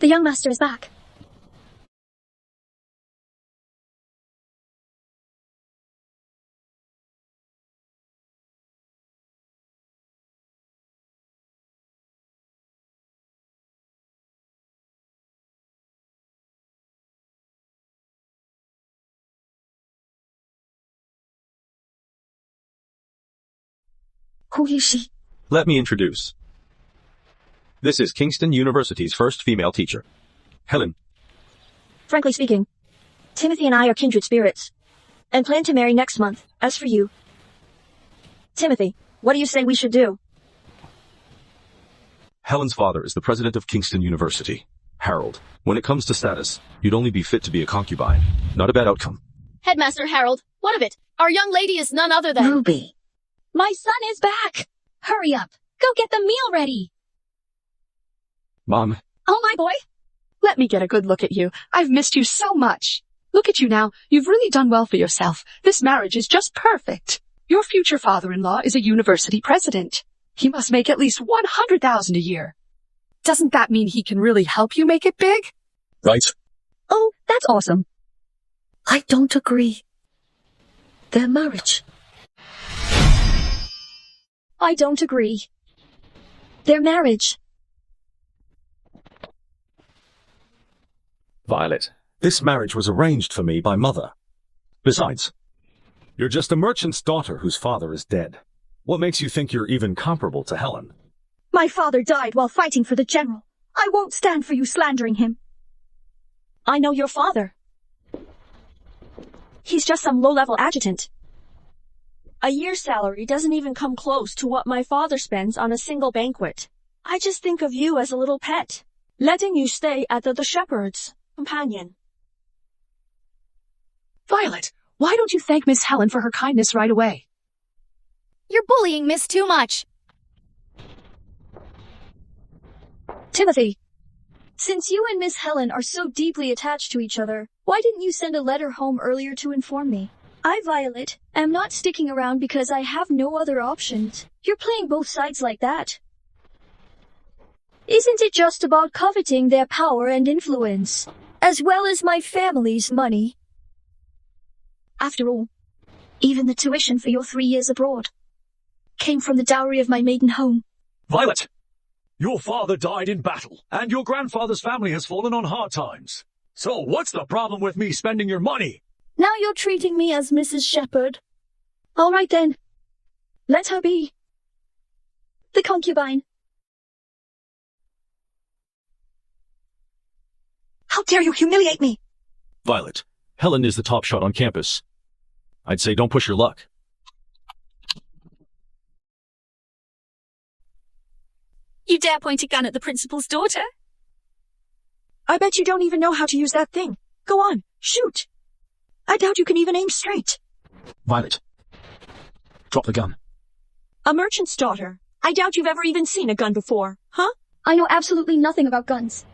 The young master is back. Who is she? Let me introduce. This is Kingston University's first female teacher, Helen. Frankly speaking, Timothy and I are kindred spirits, and plan to marry next month. As for you, Timothy, what do you say we should do? Helen's father is the president of Kingston University, Harold. When it comes to status, you'd only be fit to be a concubine. Not a bad outcome. Headmaster Harold, what of it? Our young lady is none other than— Ruby. My son is back! Hurry up! Go get the meal ready! Mom. Oh, my boy! Let me get a good look at you. I've missed you so much. Look at you now. You've really done well for yourself. This marriage is just perfect. Your future father-in-law is a university president. He must make at least $100,000 a year. Doesn't that mean he can really help you make it big? Right. Oh, that's awesome. I don't agree. Their marriage. I don't agree. Their marriage. Violet, this marriage was arranged for me by Mother. Besides, you're just a merchant's daughter whose father is dead. What makes you think you're even comparable to Helen? My father died while fighting for the general. I won't stand for you slandering him. I know your father. He's just some low-level adjutant. A year's salary doesn't even come close to what my father spends on a single banquet. I just think of you as a little pet, letting you stay at the shepherd's companion. Violet, why don't you thank Miss Helen for her kindness right away? You're bullying Miss too much. Timothy, since you and Miss Helen are so deeply attached to each other, why didn't you send a letter home earlier to inform me? I, Violet, am not sticking around because I have no other options. You're playing both sides like that. Isn't it just about coveting their power and influence, as well as my family's money? After all, even the tuition for your 3 years abroad came from the dowry of my maiden home. Violet! Your father died in battle, and your grandfather's family has fallen on hard times. So what's the problem with me spending your money? Now you're treating me as Mrs. Shepherd. All right then. Let her be. The concubine. How dare you humiliate me? Violet, Helen is the top shot on campus. I'd say don't push your luck. You dare point a gun at the principal's daughter? I bet you don't even know how to use that thing. Go on, shoot. I doubt you can even aim straight. Violet, drop the gun. A merchant's daughter. I doubt you've ever even seen a gun before, huh? I know absolutely nothing about guns.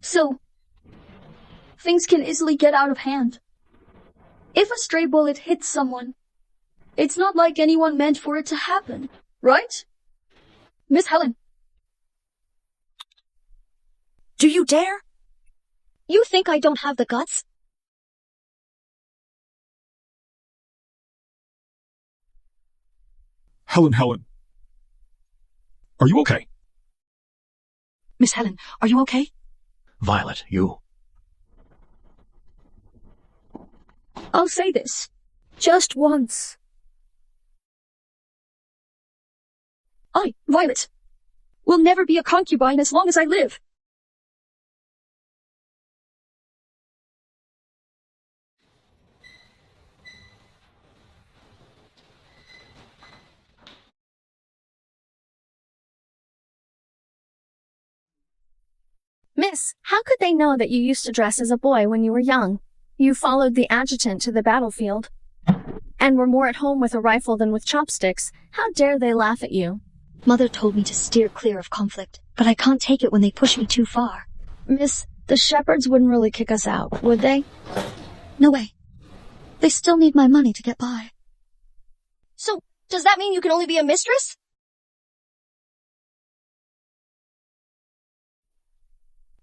So, things can easily get out of hand. If a stray bullet hits someone, it's not like anyone meant for it to happen, right? Miss Helen. Do you dare? You think I don't have the guts? Helen. Are you okay? Miss Helen, are you okay? Violet, you. I'll say this. Just once. I, Violet, will never be a concubine as long as I live. Miss, how could they know that you used to dress as a boy when you were young? You followed the adjutant to the battlefield, and were more at home with a rifle than with chopsticks. How dare they laugh at you? Mother told me to steer clear of conflict, but I can't take it when they push me too far. Miss, the shepherds wouldn't really kick us out, would they? No way. They still need my money to get by. So, does that mean you can only be a mistress?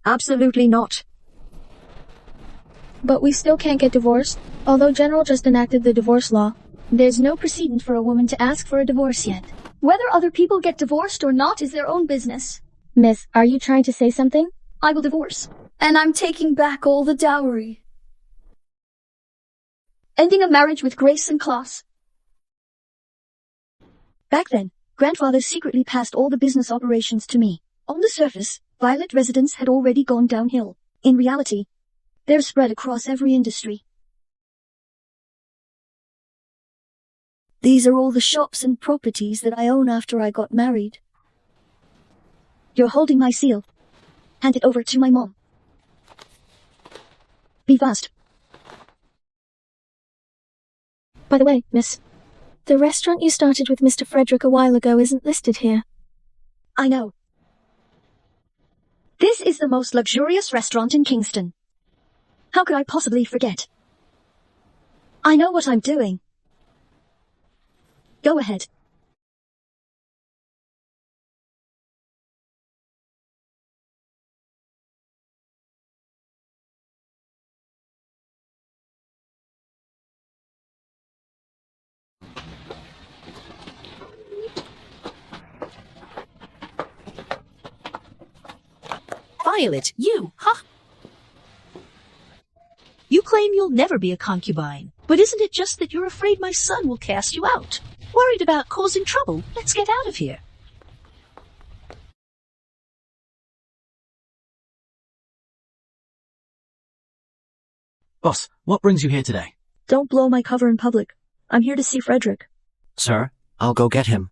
Absolutely not. But we still can't get divorced. Although General just enacted the divorce law, there's no precedent for a woman to ask for a divorce yet. Whether other people get divorced or not is their own business. Miss, are you trying to say something? I will divorce. And I'm taking back all the dowry. Ending a marriage with grace and class. Back then, grandfather secretly passed all the business operations to me. On the surface, Violet residence had already gone downhill. In reality, they're spread across every industry. These are all the shops and properties that I own after I got married. You're holding my seal. Hand it over to my mom. Be fast. By the way, miss, the restaurant you started with Mr. Frederick a while ago isn't listed here. I know. This is the most luxurious restaurant in Kingston. How could I possibly forget? I know what I'm doing. Go ahead. Violet, you, huh? You claim you'll never be a concubine, but isn't it just that you're afraid my son will cast you out? Worried about causing trouble? Let's get out of here. Boss, what brings you here today? Don't blow my cover in public. I'm here to see Frederick. Sir, I'll go get him.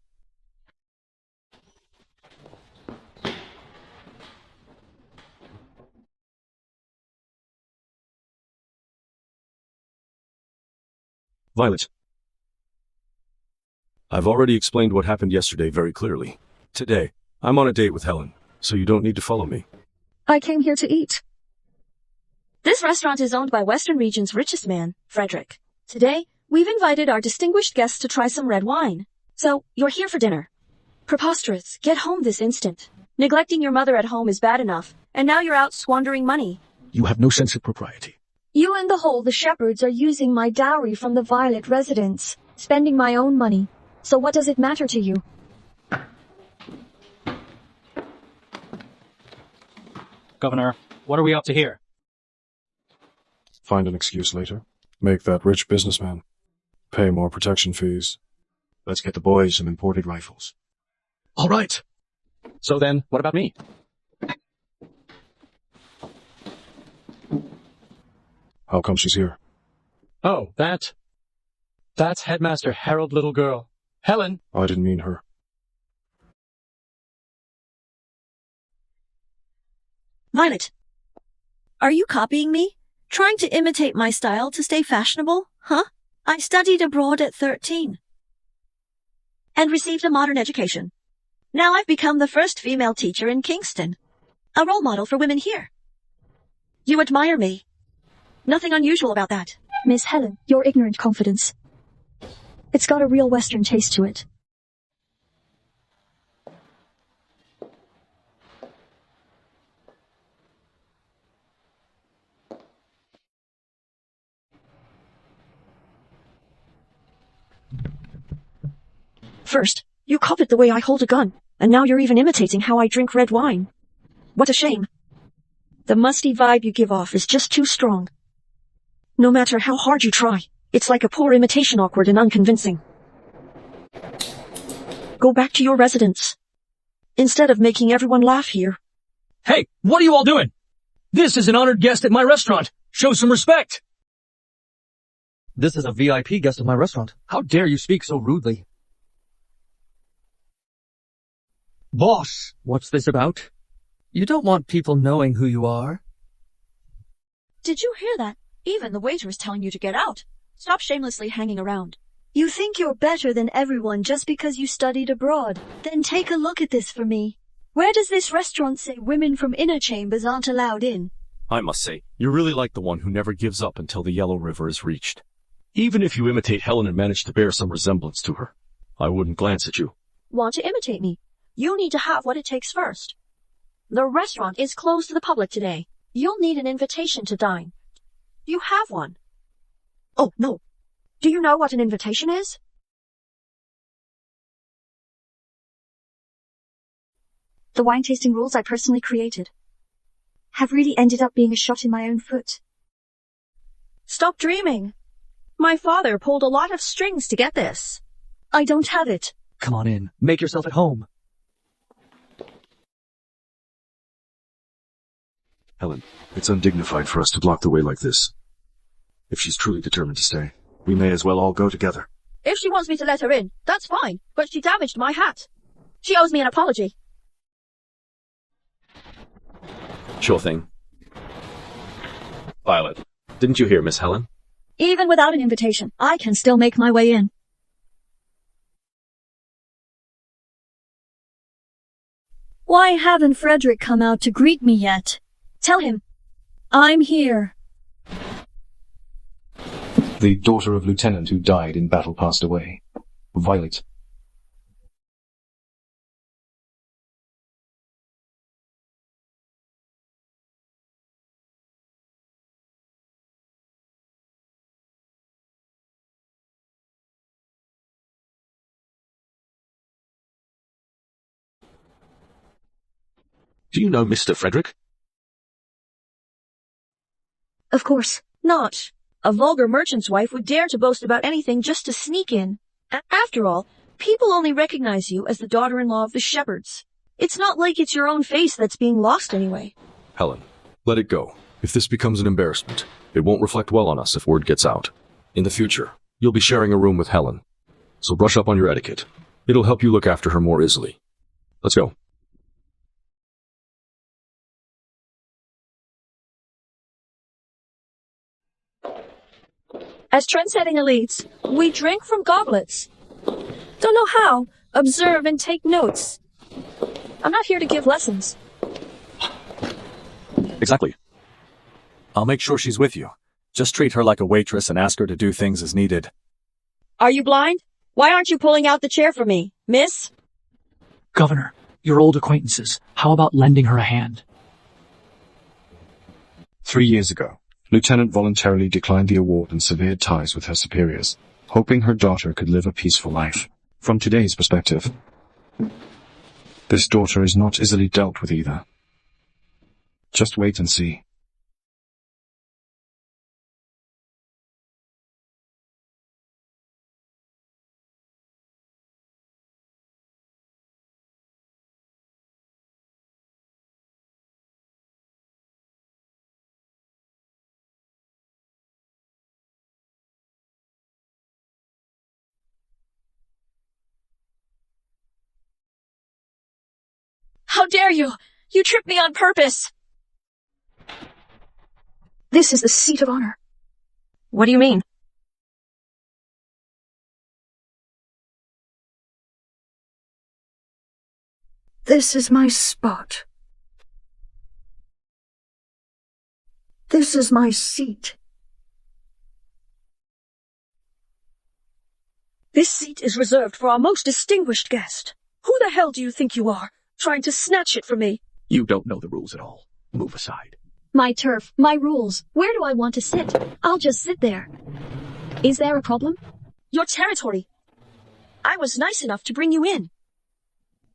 Violet. I've already explained what happened yesterday very clearly. Today, I'm on a date with Helen, so you don't need to follow me. I came here to eat. This restaurant is owned by Western Region's richest man, Frederick. Today, we've invited our distinguished guests to try some red wine. So, you're here for dinner. Preposterous. Get home this instant. Neglecting your mother at home is bad enough, and now you're out squandering money. You have no sense of propriety. You and the Shepherds are using my dowry from the Violet residence, spending my own money. So what does it matter to you? Governor, what are we up to here? Find an excuse later. Make that rich businessman. Pay more protection fees. Let's get the boys some imported rifles. All right. So then, what about me? How come she's here? Oh, that's Headmaster Harold, little girl. Helen! I didn't mean her. Violet, are you copying me? Trying to imitate my style to stay fashionable? Huh? I studied abroad at 13. And received a modern education. Now I've become the first female teacher in Kingston. A role model for women here. You admire me. Nothing unusual about that. Miss Helen, your ignorant confidence. It's got a real Western taste to it. First, you copied the way I hold a gun, and now you're even imitating how I drink red wine. What a shame. The musty vibe you give off is just too strong. No matter how hard you try, it's like a poor imitation, awkward and unconvincing. Go back to your residence. Instead of making everyone laugh here. Hey, what are you all doing? This is an honored guest at my restaurant. Show some respect. This is a VIP guest of my restaurant. How dare you speak so rudely? Boss! What's this about? You don't want people knowing who you are. Did you hear that? Even the waiter is telling you to get out. Stop shamelessly hanging around. You think you're better than everyone just because you studied abroad. Then take a look at this for me. Where does this restaurant say women from inner chambers aren't allowed in? I must say, you're really like the one who never gives up until the Yellow River is reached. Even if you imitate Helen and manage to bear some resemblance to her, I wouldn't glance at you. Want to imitate me? You need to have what it takes first. The restaurant is closed to the public today. You'll need an invitation to dine. Do you have one? Oh, no. Do you know what an invitation is? The wine tasting rules I personally created have really ended up being a shot in my own foot. Stop dreaming. My father pulled a lot of strings to get this. I don't have it. Come on in. Make yourself at home. Helen, it's undignified for us to block the way like this. If she's truly determined to stay, we may as well all go together. If she wants me to let her in, that's fine, but she damaged my hat. She owes me an apology. Sure thing. Violet, didn't you hear Miss Helen? Even without an invitation, I can still make my way in. Why haven't Frederick come out to greet me yet? Tell him. I'm here. The daughter of lieutenant who died in battle passed away. Violet. Do you know Mr. Frederick? Of course. Not. A vulgar merchant's wife would dare to boast about anything just to sneak in. After all, people only recognize you as the daughter-in-law of the shepherds. It's not like it's your own face that's being lost anyway. Helen, let it go. If this becomes an embarrassment, it won't reflect well on us if word gets out. In the future, you'll be sharing a room with Helen. So brush up on your etiquette. It'll help you look after her more easily. Let's go. As trend-setting elites, we drink from goblets. Don't know how. Observe and take notes. I'm not here to give lessons. Exactly. I'll make sure she's with you. Just treat her like a waitress and ask her to do things as needed. Are you blind? Why aren't you pulling out the chair for me, miss? Governor, your old acquaintances. How about lending her a hand? 3 years ago, Lieutenant voluntarily declined the award and severed ties with her superiors, hoping her daughter could live a peaceful life. From today's perspective, this daughter is not easily dealt with either. Just wait and see. How dare you! You tripped me on purpose! This is the seat of honor. What do you mean? This is my spot. This is my seat. This seat is reserved for our most distinguished guest. Who the hell do you think you are, trying to snatch it from me? You don't know the rules at all. Move aside. My turf, my rules. Where do I want to sit? I'll just sit there. Is there a problem? Your territory. I was nice enough to bring you in.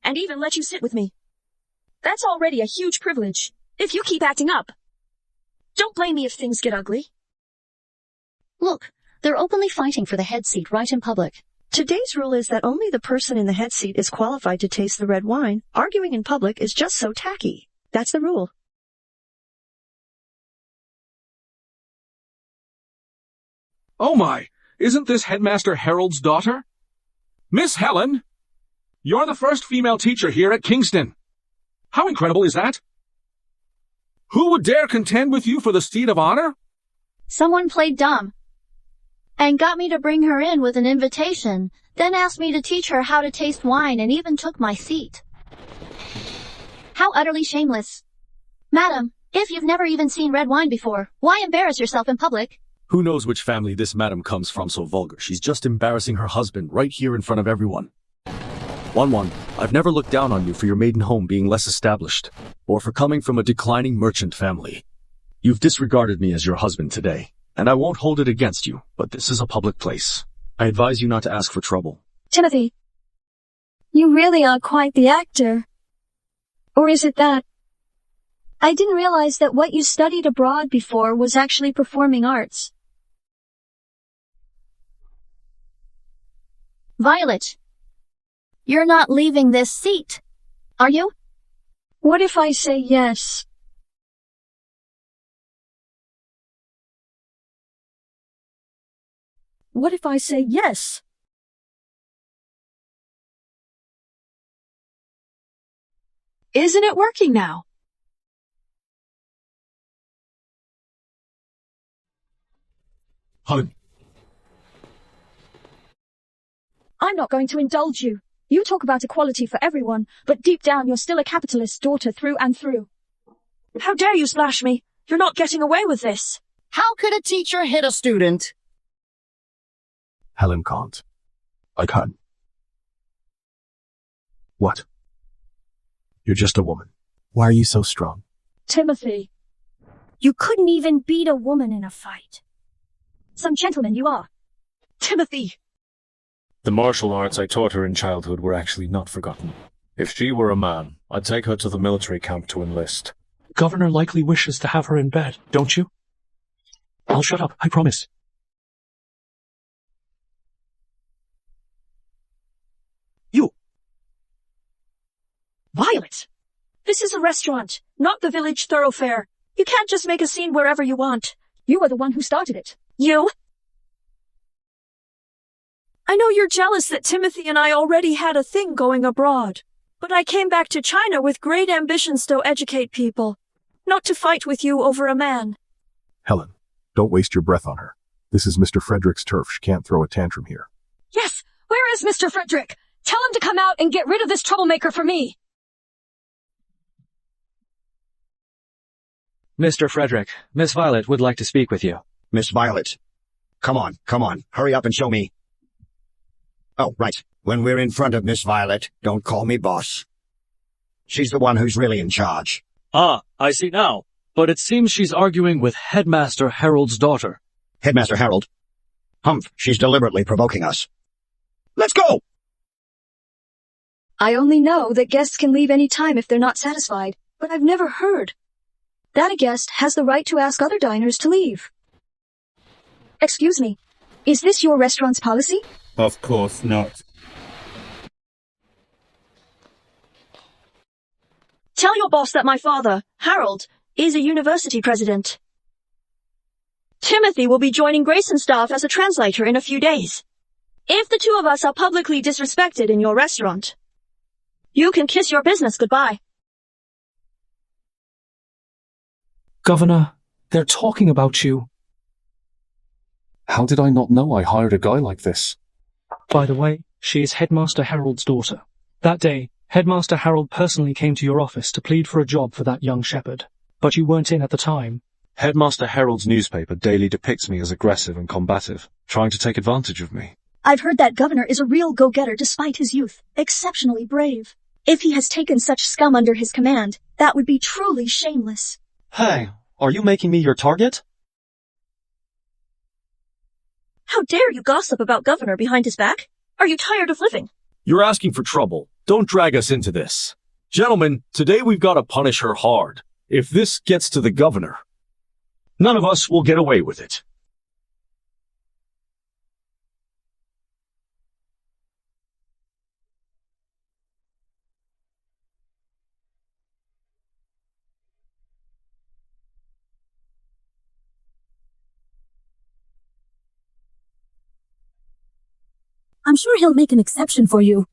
And even let you sit with me. That's already a huge privilege, if you keep acting up. Don't blame me if things get ugly. Look, they're openly fighting for the head seat right in public. Today's rule is that only the person in the head seat is qualified to taste the red wine. Arguing in public is just so tacky. That's the rule. Oh my! Isn't this Headmaster Harold's daughter? Miss Helen! You're the first female teacher here at Kingston. How incredible is that? Who would dare contend with you for the seat of honor? Someone played dumb and got me to bring her in with an invitation, then asked me to teach her how to taste wine and even took my seat. How utterly shameless. Madam, if you've never even seen red wine before, why embarrass yourself in public? Who knows which family this madam comes from so vulgar? She's just embarrassing her husband right here in front of everyone. 1-1. I've never looked down on you for your maiden home being less established, or for coming from a declining merchant family. You've disregarded me as your husband today, and I won't hold it against you, but this is a public place. I advise you not to ask for trouble. Timothy, you really are quite the actor. Or is it that? I didn't realize that what you studied abroad before was actually performing arts. Violet, you're not leaving this seat, are you? What if I say yes? What if I say yes? Isn't it working now? Helen, I'm not going to indulge you. You talk about equality for everyone, but deep down you're still a capitalist daughter through and through. How dare you splash me? You're not getting away with this. How could a teacher hit a student? Helen can't. I can. What? You're just a woman. Why are you so strong? Timothy. You couldn't even beat a woman in a fight. Some gentleman you are. Timothy. The martial arts I taught her in childhood were actually not forgotten. If she were a man, I'd take her to the military camp to enlist. Governor likely wishes to have her in bed, don't you? I'll shut up, I promise. You! Violet! This is a restaurant, not the village thoroughfare. You can't just make a scene wherever you want. You are the one who started it. You! I know you're jealous that Timothy and I already had a thing going abroad. But I came back to China with great ambitions to educate people, not to fight with you over a man. Helen, don't waste your breath on her. This is Mr. Frederick's turf. She can't throw a tantrum here. Yes! Where is Mr. Frederick? Tell him to come out and get rid of this troublemaker for me! Mr. Frederick, Miss Violet would like to speak with you. Miss Violet. Come on, hurry up and show me. Oh, right. When we're in front of Miss Violet, don't call me boss. She's the one who's really in charge. Ah, I see now. But it seems she's arguing with Headmaster Harold's daughter. Headmaster Harold? Humph, she's deliberately provoking us. Let's go! I only know that guests can leave any time if they're not satisfied, but I've never heard that a guest has the right to ask other diners to leave. Excuse me, is this your restaurant's policy? Of course not. Tell your boss that my father, Harold, is a university president. Timothy will be joining Grayson's staff as a translator in a few days. If the two of us are publicly disrespected in your restaurant, you can kiss your business goodbye. Governor, they're talking about you. How did I not know I hired a guy like this? By the way, she is Headmaster Harold's daughter. That day, Headmaster Harold personally came to your office to plead for a job for that young shepherd. But you weren't in at the time. Headmaster Harold's newspaper daily depicts me as aggressive and combative, trying to take advantage of me. I've heard that Governor is a real go-getter despite his youth, exceptionally brave. If he has taken such scum under his command, that would be truly shameless. Hey, are you making me your target? How dare you gossip about Governor behind his back? Are you tired of living? You're asking for trouble. Don't drag us into this. Gentlemen, today we've got to punish her hard. If this gets to the governor, none of us will get away with it. I'm sure he'll make an exception for you.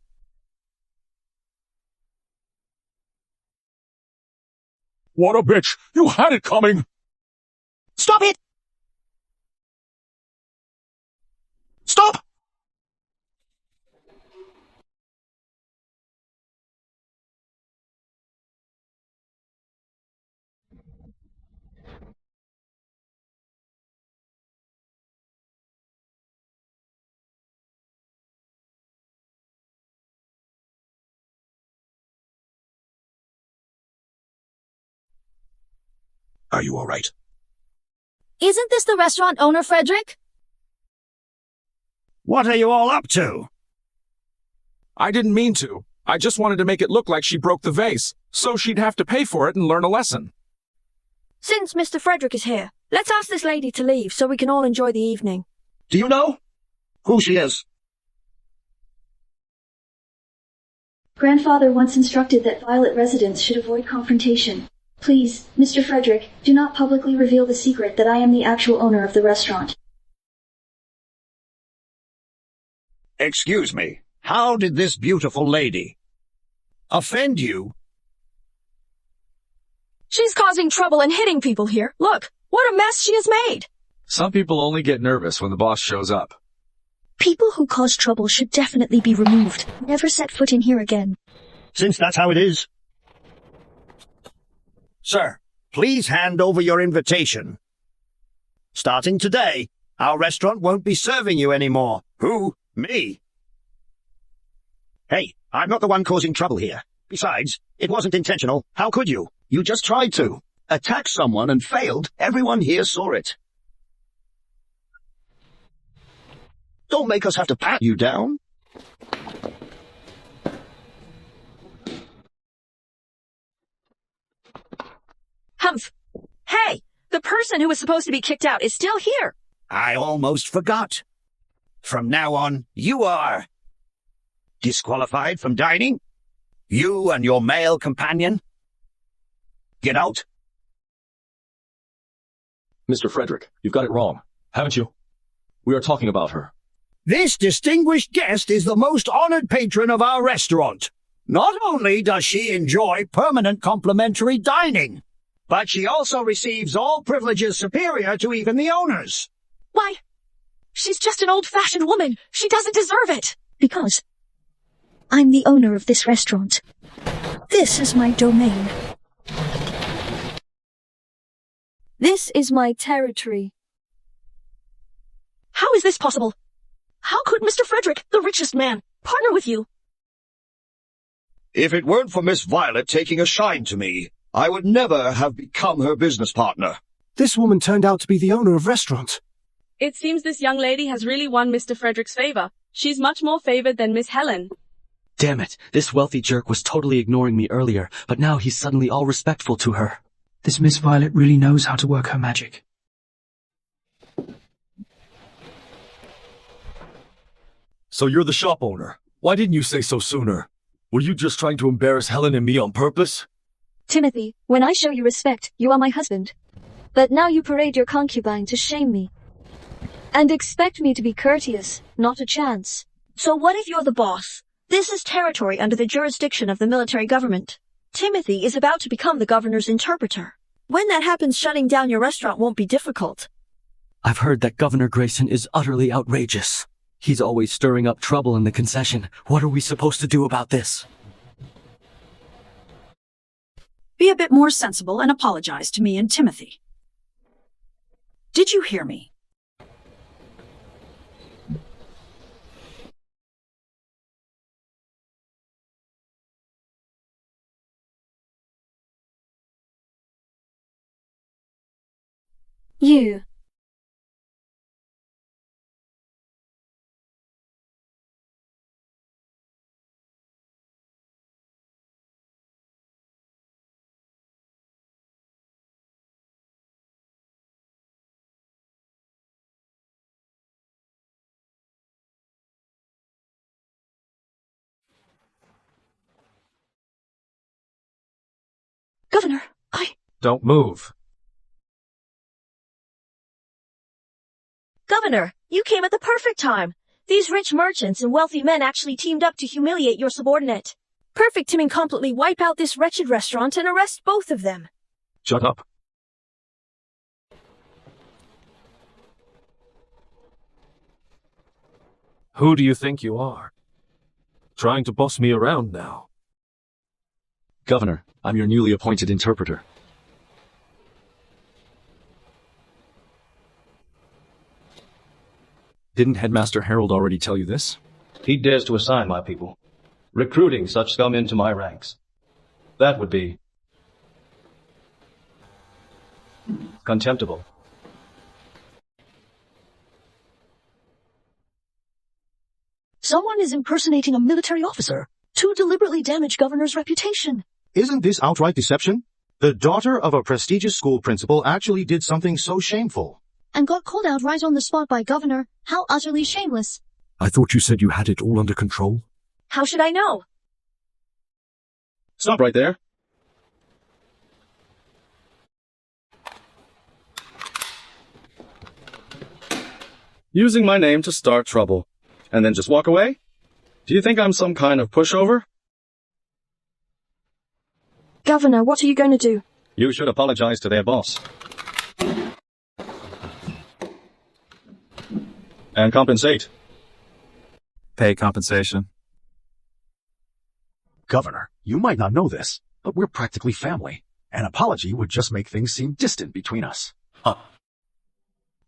What a bitch! You had it coming! Stop it! Stop! Are you all right? Isn't this the restaurant owner, Frederick? What are you all up to? I didn't mean to. I just wanted to make it look like she broke the vase, so she'd have to pay for it and learn a lesson. Since Mr. Frederick is here, let's ask this lady to leave so we can all enjoy the evening. Do you know who she is? Grandfather once instructed that Violet residents should avoid confrontation. Please, Mr. Frederick, do not publicly reveal the secret that I am the actual owner of the restaurant. Excuse me, how did this beautiful lady offend you? She's causing trouble and hitting people here. Look, what a mess she has made. Some people only get nervous when the boss shows up. People who cause trouble should definitely be removed. Never set foot in here again. Since that's how it is. Sir, please hand over your invitation. Starting today, our restaurant won't be serving you anymore. Who? Me? Hey, I'm not the one causing trouble here. Besides, it wasn't intentional. How could you? You just tried to attack someone and failed. Everyone here saw it. Don't make us have to pat you down. Humph. Hey, the person who was supposed to be kicked out is still here. I almost forgot. From now on, you are disqualified from dining. You and your male companion. Get out. Mr. Frederick, you've got it wrong, haven't you? We are talking about her. This distinguished guest is the most honored patron of our restaurant. Not only does she enjoy permanent complimentary dining, but she also receives all privileges superior to even the owners. Why? She's just an old-fashioned woman. She doesn't deserve it. Because I'm the owner of this restaurant. This is my domain. This is my territory. How is this possible? How could Mr. Frederick, the richest man, partner with you? If it weren't for Miss Violet taking a shine to me, I would never have become her business partner. This woman turned out to be the owner of restaurant. It seems this young lady has really won Mr. Frederick's favor. She's much more favored than Miss Helen. Damn it, this wealthy jerk was totally ignoring me earlier, but now he's suddenly all respectful to her. This Miss Violet really knows how to work her magic. So you're the shop owner. Why didn't you say so sooner? Were you just trying to embarrass Helen and me on purpose? Timothy, when I show you respect, you are my husband. But now you parade your concubine to shame me. And expect me to be courteous, not a chance. So what if you're the boss? This is territory under the jurisdiction of the military government. Timothy is about to become the governor's interpreter. When that happens, shutting down your restaurant won't be difficult. I've heard that Governor Grayson is utterly outrageous. He's always stirring up trouble in the concession. What are we supposed to do about this? Be a bit more sensible and apologize to me and Timothy. Did you hear me? You. Governor, Don't move. Governor, you came at the perfect time. These rich merchants and wealthy men actually teamed up to humiliate your subordinate. Perfect to completely wipe out this wretched restaurant and arrest both of them. Shut up. Who do you think you are? Trying to boss me around now. Governor, I'm your newly appointed interpreter. Didn't Headmaster Harold already tell you this? He dares to assign my people, recruiting such scum into my ranks. That would be Contemptible. Someone is impersonating a military officer to deliberately damage governor's reputation. Isn't this outright deception? The daughter of a prestigious school principal actually did something so shameful. And got called out right on the spot by governor. How utterly shameless. I thought you said you had it all under control. How should I know? Stop right there. Using my name to start trouble. And then just walk away? Do you think I'm some kind of pushover? Governor, what are you going to do? You should apologize to their boss. And compensate. Pay compensation. Governor, you might not know this, but we're practically family. An apology would just make things seem distant between us. Huh.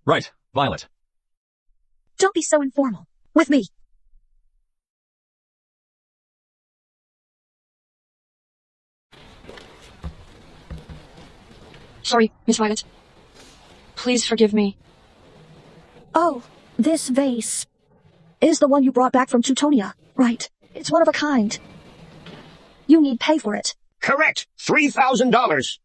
Right, Violet. Don't be so informal. With me. Sorry, Miss Violet. Please forgive me. Oh, this vase is the one you brought back from Teutonia, right? It's one of a kind. You need pay for it. Correct. $3,000.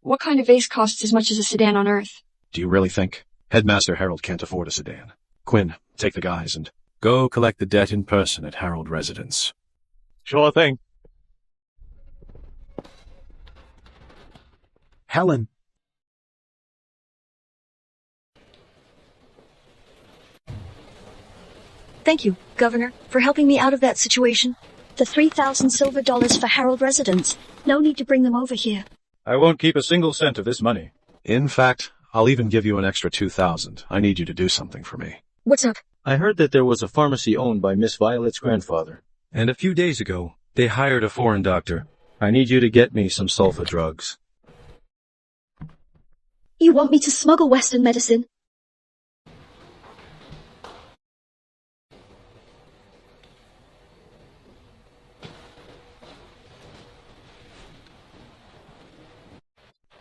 What kind of vase costs as much as a sedan on Earth? Do you really think Headmaster Harold can't afford a sedan? Quinn, take the guys and... Go collect the debt in person at Harold Residence. Sure thing. Helen. Thank you, Governor, for helping me out of that situation. The 3,000 silver dollars for Harold Residence. No need to bring them over here. I won't keep a single cent of this money. In fact, I'll even give you an extra 2,000. I need you to do something for me. What's up? I heard that there was a pharmacy owned by Miss Violet's grandfather. And a few days ago, they hired a foreign doctor. I need you to get me some sulfa drugs. You want me to smuggle Western medicine?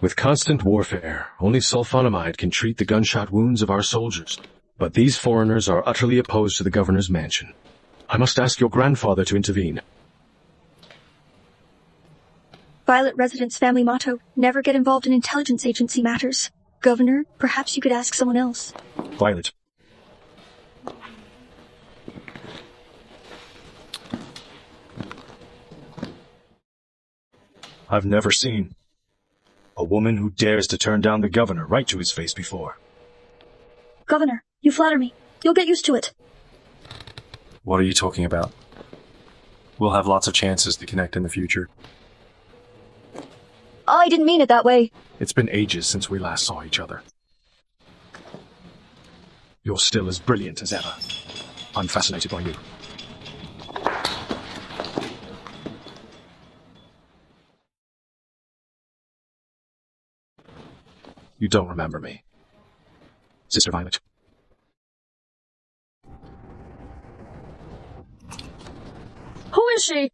With constant warfare, only sulfonamide can treat the gunshot wounds of our soldiers. But these foreigners are utterly opposed to the governor's mansion. I must ask your grandfather to intervene. Violet Residence family motto, never get involved in intelligence agency matters. Governor, perhaps you could ask someone else. Violet. I've never seen a woman who dares to turn down the governor right to his face before. Governor, you flatter me. You'll get used to it. What are you talking about? We'll have lots of chances to connect in the future. I didn't mean it that way. It's been ages since we last saw each other. You're still as brilliant as ever. I'm fascinated by you. You don't remember me. Sister Violet. Who is she?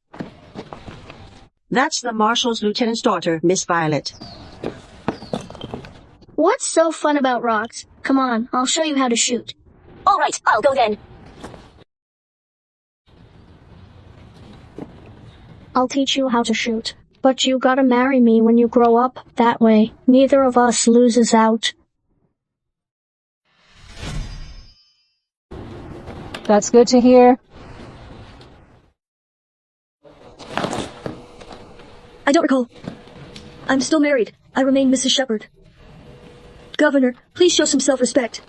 That's the Marshal's lieutenant's daughter, Miss Violet. What's so fun about rocks? Come on, I'll show you how to shoot. All right, I'll go then. I'll teach you how to shoot. But you gotta marry me when you grow up. That way, neither of us loses out. That's good to hear. I don't recall. I'm still married. I remain Mrs. Shepherd. Governor, please show some self-respect.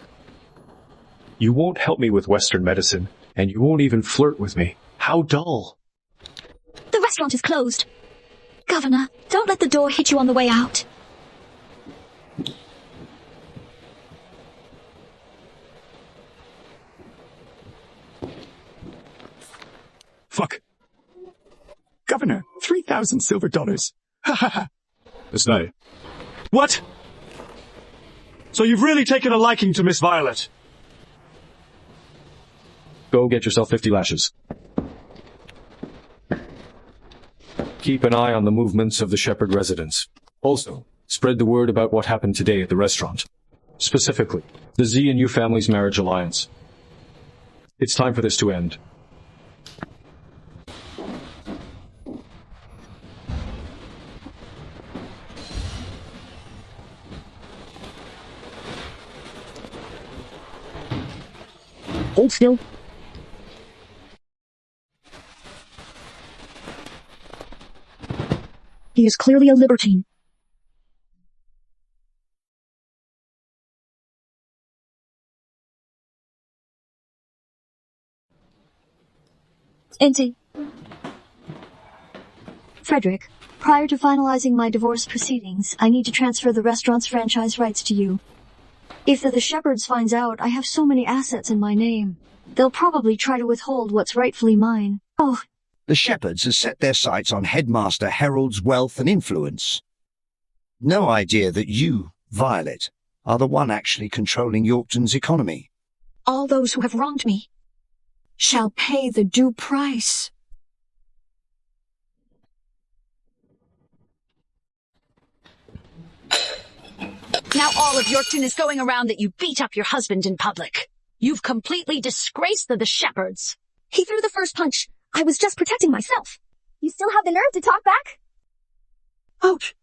You won't help me with Western medicine, and you won't even flirt with me. How dull. The restaurant is closed. Governor, don't let the door hit you on the way out. Fuck. Governor, 3,000 silver dollars. Ha ha ha. Stay. What? So you've really taken a liking to Miss Violet? Go get yourself 50 lashes. Keep an eye on the movements of the Shepherd residence. Also, Spread the word about what happened today at the restaurant. Specifically, the Z and U family's marriage alliance. It's time for this to end. Hold still. He is clearly a libertine. Auntie. Frederick, prior to finalizing my divorce proceedings, I need to transfer the restaurant's franchise rights to you. If the Shepherds finds out I have so many assets in my name, they'll probably try to withhold what's rightfully mine. Oh. The Shepherds have set their sights on Headmaster Harold's wealth and influence. No idea that you, Violet, are the one actually controlling Yorkton's economy. All those who have wronged me shall pay the due price. Now all of Yorkton is going around that you beat up your husband in public. You've completely disgraced the Shepherds. He threw the first punch. I was just protecting myself. You still have the nerve to talk back? Ouch.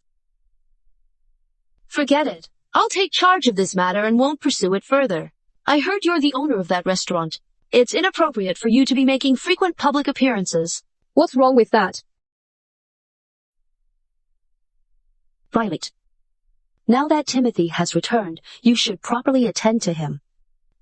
Forget it. I'll take charge of this matter and won't pursue it further. I heard you're the owner of that restaurant. It's inappropriate for you to be making frequent public appearances. What's wrong with that? Violet. Now that Timothy has returned, you should properly attend to him.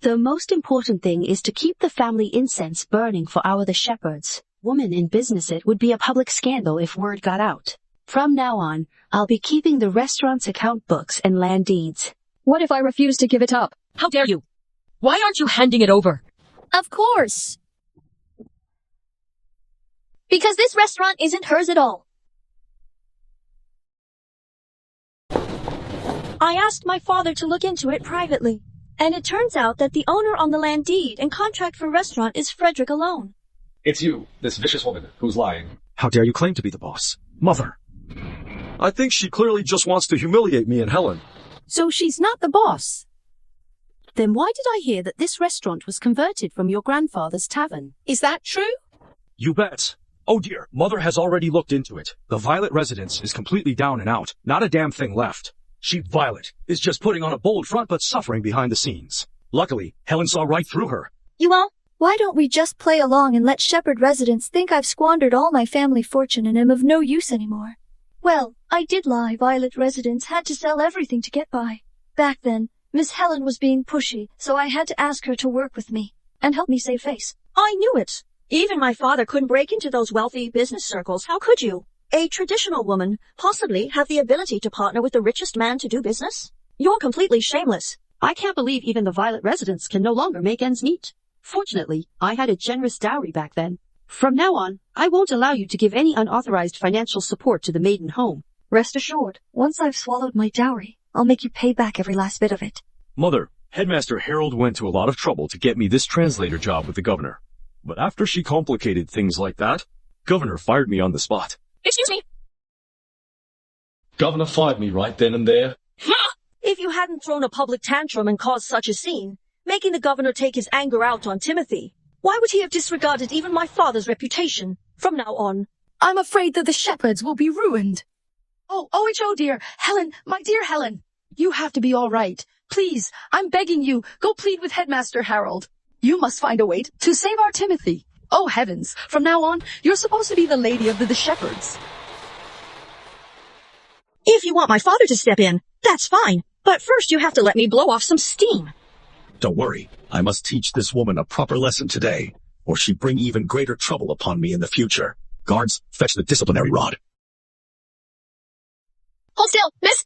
The most important thing is to keep the family incense burning for the Shepherds. Woman in business, it would be a public scandal if word got out. From now on, I'll be keeping the restaurant's account books and land deeds. What if I refuse to give it up? How dare you? Why aren't you handing it over? Of course. Because this restaurant isn't hers at all. I asked my father to look into it privately, and it turns out that the owner on the land deed and contract for restaurant is Frederick alone. It's you, this vicious woman, who's lying. How dare you claim to be the boss? Mother! I think she clearly just wants to humiliate me and Helen. So she's not the boss? Then why did I hear that this restaurant was converted from your grandfather's tavern? Is that true? You bet. Oh dear, Mother has already looked into it. The Violet residence is completely down and out. Not a damn thing left. She, Violet, is just putting on a bold front but suffering behind the scenes. Luckily, Helen saw right through her. You all? Why don't we just play along and let Shepherd residents think I've squandered all my family fortune and am of no use anymore? Well, I did lie. Violet residents had to sell everything to get by. Back then, Miss Helen was being pushy, so I had to ask her to work with me and help me save face. I knew it. Even my father couldn't break into those wealthy business circles. How could you? A traditional woman possibly have the ability to partner with the richest man to do business? You're completely shameless. I can't believe even the Violet residents can no longer make ends meet. Fortunately, I had a generous dowry back then. From now on, I won't allow you to give any unauthorized financial support to the maiden home. Rest assured, once I've swallowed my dowry, I'll make you pay back every last bit of it. Mother, Headmaster Harold went to a lot of trouble to get me this translator job with the governor. But after she complicated things like that, Governor fired me on the spot. Excuse me? Governor fired me right then and there. If you hadn't thrown a public tantrum and caused such a scene, making the governor take his anger out on Timothy, why would he have disregarded even my father's reputation? From now on, I'm afraid that the Shepherds will be ruined. Oh, dear. Helen, my dear Helen. You have to be all right. Please, I'm begging you, go plead with Headmaster Harold. You must find a way to save our Timothy. Oh, heavens. From now on, you're supposed to be the lady of the Shepherds. If you want my father to step in, that's fine. But first you have to let me blow off some steam. Don't worry, I must teach this woman a proper lesson today, or she'd bring even greater trouble upon me in the future. Guards, fetch the disciplinary rod. Hold still, miss.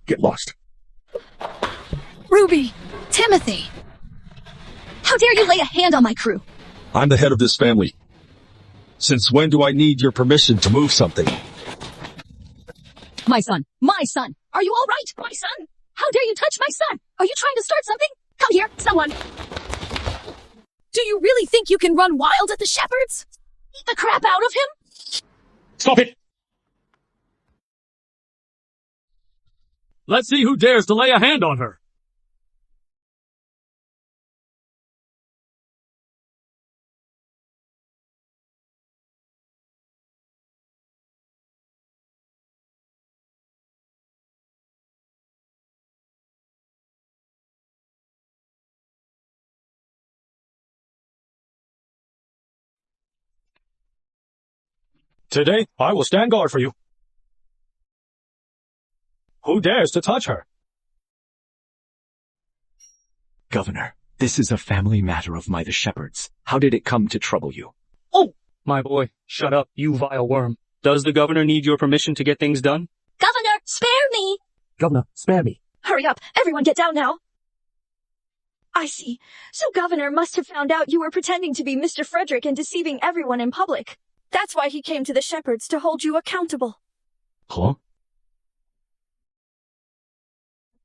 Get lost. Ruby! Timothy! How dare you lay a hand on my crew? I'm the head of this family. Since when do I need your permission to move something? My son, are you all right? My son, how dare you touch my son? Are you trying to start something? Come here, someone. Do you really think you can run wild at the Shepherds? Beat the crap out of him? Stop it! Let's see who dares to lay a hand on her. Today, I will stand guard for you. Who dares to touch her? Governor, this is a family matter of the shepherds. How did it come to trouble you? Oh! My boy, shut up, you vile worm. Does the governor need your permission to get things done? Governor, spare me! Governor, spare me. Hurry up, everyone get down now. I see. So Governor must have found out you were pretending to be Mr. Frederick and deceiving everyone in public. That's why he came to the shepherds to hold you accountable. Huh?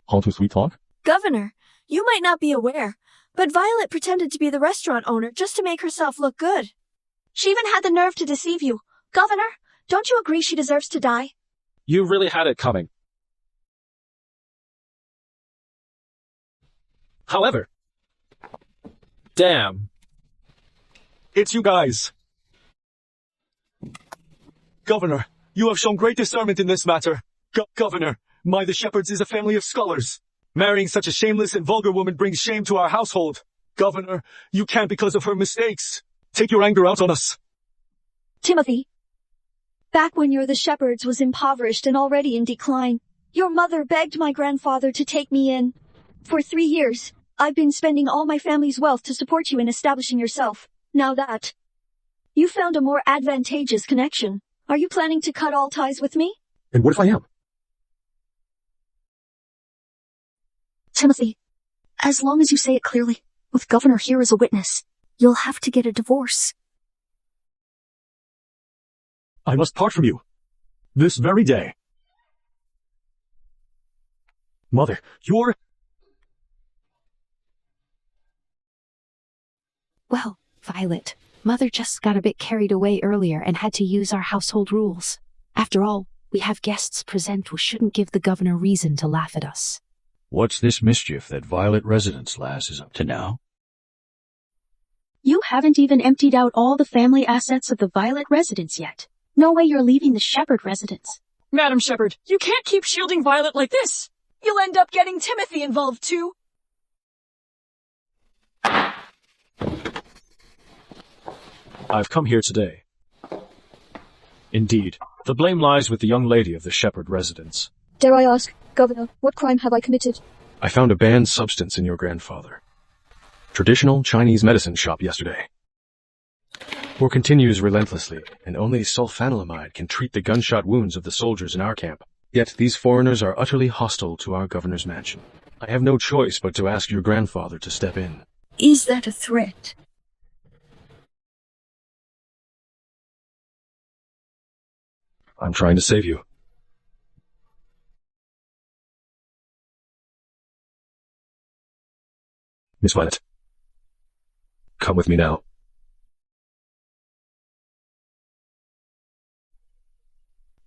All too sweet talk? Governor, you might not be aware, but Violet pretended to be the restaurant owner just to make herself look good. She even had the nerve to deceive you. Governor, don't you agree she deserves to die? You really had it coming. However, Damn. it's you guys. Governor, you have shown great discernment in this matter. Governor, the shepherds is a family of scholars. Marrying such a shameless and vulgar woman brings shame to our household. Governor, you can't because of her mistakes. Take your anger out on us. Timothy, back when the shepherds was impoverished and already in decline, your mother begged my grandfather to take me in. For 3 years, I've been spending all my family's wealth to support you in establishing yourself. Now that you found a more advantageous connection, are you planning to cut all ties with me? And what if I am? Timothy, as long as you say it clearly, with Governor here as a witness, you'll have to get a divorce. I must part from you. This very day. Mother, you're... Well, Violet, Mother just got a bit carried away earlier and had to use our household rules. After all, we have guests present who shouldn't give the governor reason to laugh at us. What's this mischief that Violet Residence lass is up to now? You haven't even emptied out all the family assets of the Violet residence yet. No way you're leaving the Shepherd residence. Madam Shepherd, you can't keep shielding Violet like this. You'll end up getting Timothy involved too. I've come here today. Indeed, the blame lies with the young lady of the Shepherd residence. Dare I ask, Governor, what crime have I committed? I found a banned substance in your grandfather. Traditional Chinese medicine shop yesterday. War continues relentlessly, and only sulfanilamide can treat the gunshot wounds of the soldiers in our camp. Yet these foreigners are utterly hostile to our governor's mansion. I have no choice but to ask your grandfather to step in. Is that a threat? I'm trying to save you. Miss Violet, come with me now.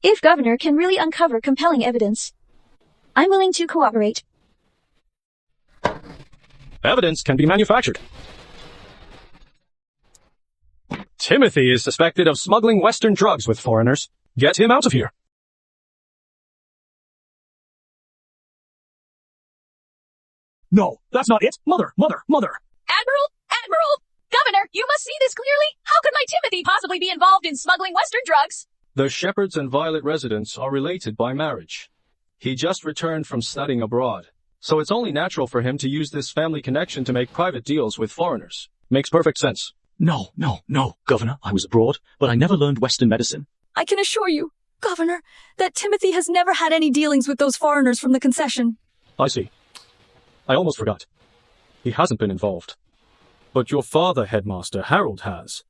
If Governor can really uncover compelling evidence, I'm willing to cooperate. Evidence can be manufactured. Timothy is suspected of smuggling Western drugs with foreigners. Get him out of here. No, that's not it. Mother! Admiral! Governor, you must see this clearly. How could my Timothy possibly be involved in smuggling Western drugs? The Shepherds and Violet residents are related by marriage. He just returned from studying abroad, so it's only natural for him to use this family connection to make private deals with foreigners. Makes perfect sense. No, Governor, I was abroad, but I never learned Western medicine. I can assure you, Governor, that Timothy has never had any dealings with those foreigners from the concession. I see. I almost forgot. He hasn't been involved. But your father, Headmaster Harold, has.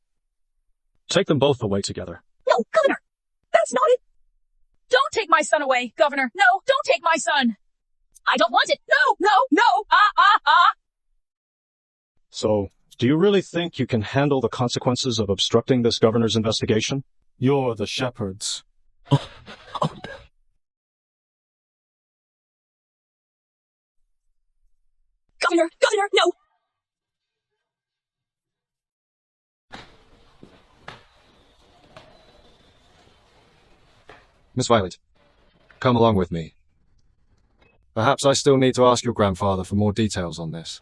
Take them both away together. No, Governor! That's not it! Don't take my son away, Governor! No, don't take my son! I don't want it! No! So, do you really think you can handle the consequences of obstructing this governor's investigation? You're the Shepherds. Governor! Governor, no! Miss Violet, come along with me. Perhaps I still need to ask your grandfather for more details on this.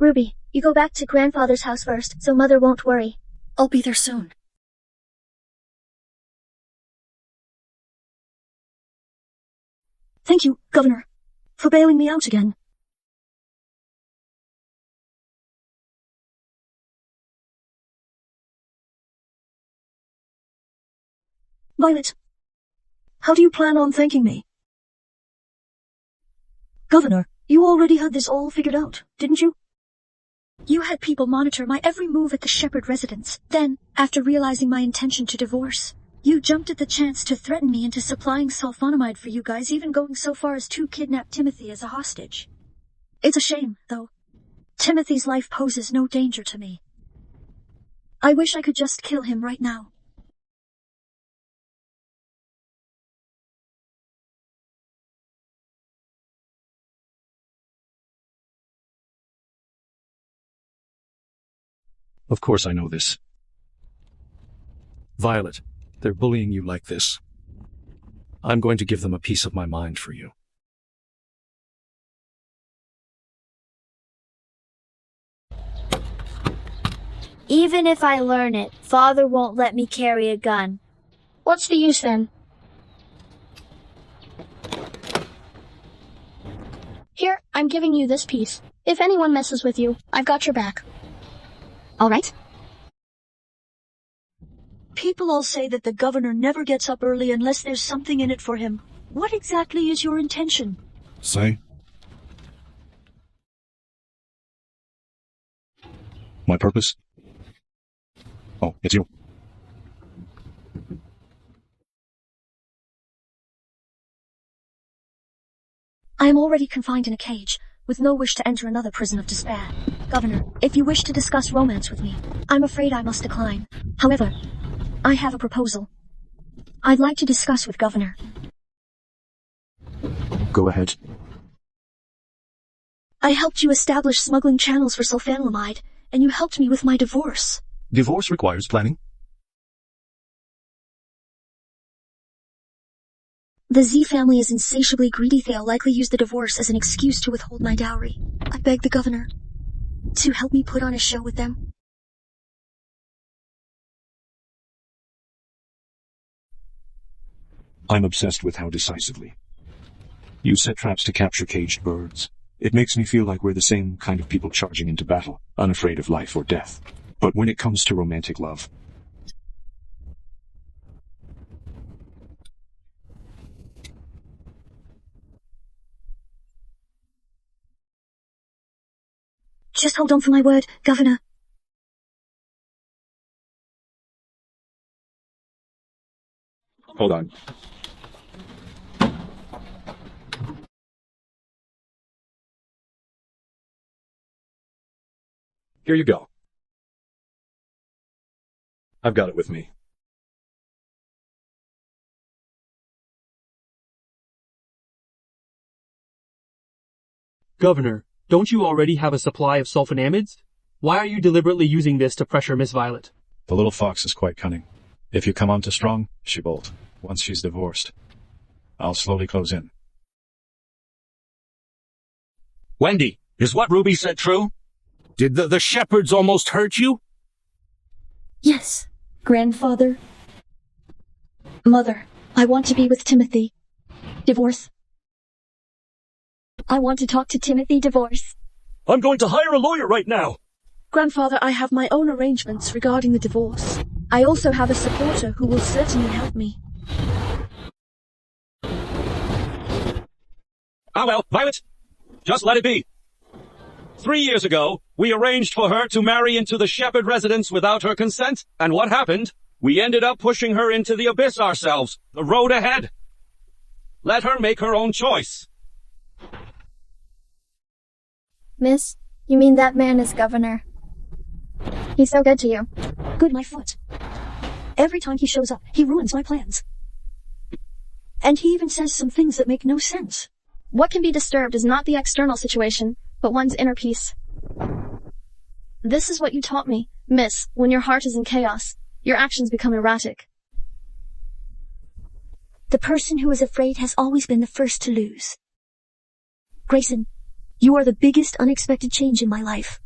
Ruby, you go back to grandfather's house first, so mother won't worry. I'll be there soon. Thank you, Governor, for bailing me out again. Violet, how do you plan on thanking me? Governor, you already had this all figured out, didn't you? You had people monitor my every move at the Shepherd residence. Then, after realizing my intention to divorce, you jumped at the chance to threaten me into supplying sulfonamide for you guys, even going so far as to kidnap Timothy as a hostage. It's a shame, though. Timothy's life poses no danger to me. I wish I could just kill him right now. Of course I know this. Violet, they're bullying you like this. I'm going to give them a piece of my mind for you. Even if I learn it, Father won't let me carry a gun. What's the use then? Here, I'm giving you this piece. If anyone messes with you, I've got your back. All right. People all say that the governor never gets up early unless there's something in it for him. What exactly is your intention? Say? My purpose? Oh, it's you. I am already confined in a cage, with no wish to enter another prison of despair. Governor, if you wish to discuss romance with me, I'm afraid I must decline. However, I have a proposal. I'd like to discuss with Governor. Go ahead. I helped you establish smuggling channels for sulfonamide, and you helped me with my divorce. Divorce requires planning. The Z family is insatiably greedy. They'll likely use the divorce as an excuse to withhold my dowry. I beg the governor to help me put on a show with them. I'm obsessed with how decisively you set traps to capture caged birds. It makes me feel like we're the same kind of people charging into battle, unafraid of life or death. But when it comes to romantic love, just hold on for my word, Governor. Hold on. Here you go. I've got it with me. Governor, don't you already have a supply of sulfonamides? Why are you deliberately using this to pressure Miss Violet? The little fox is quite cunning. If you come on too strong, she bolt. Once she's divorced, I'll slowly close in. Wendy, is what Ruby said true? Did the shepherds almost hurt you? Yes, grandfather. Mother, I want to be with Timothy. Divorce. I want to talk to Timothy. Divorce. I'm going to hire a lawyer right now. Grandfather, I have my own arrangements regarding the divorce. I also have a supporter who will certainly help me. Ah well, Violet, just let it be. 3 years ago, we arranged for her to marry into the shepherd residence without her consent, and what happened? We ended up pushing her into the abyss ourselves, the road ahead. Let her make her own choice. Miss, you mean that man is governor? He's so good to you. Good, my foot. Every time he shows up, he ruins my plans. And he even says some things that make no sense. What can be disturbed is not the external situation, but one's inner peace. This is what you taught me, Miss. When your heart is in chaos, your actions become erratic. The person who is afraid has always been the first to lose. Grayson, you are the biggest unexpected change in my life.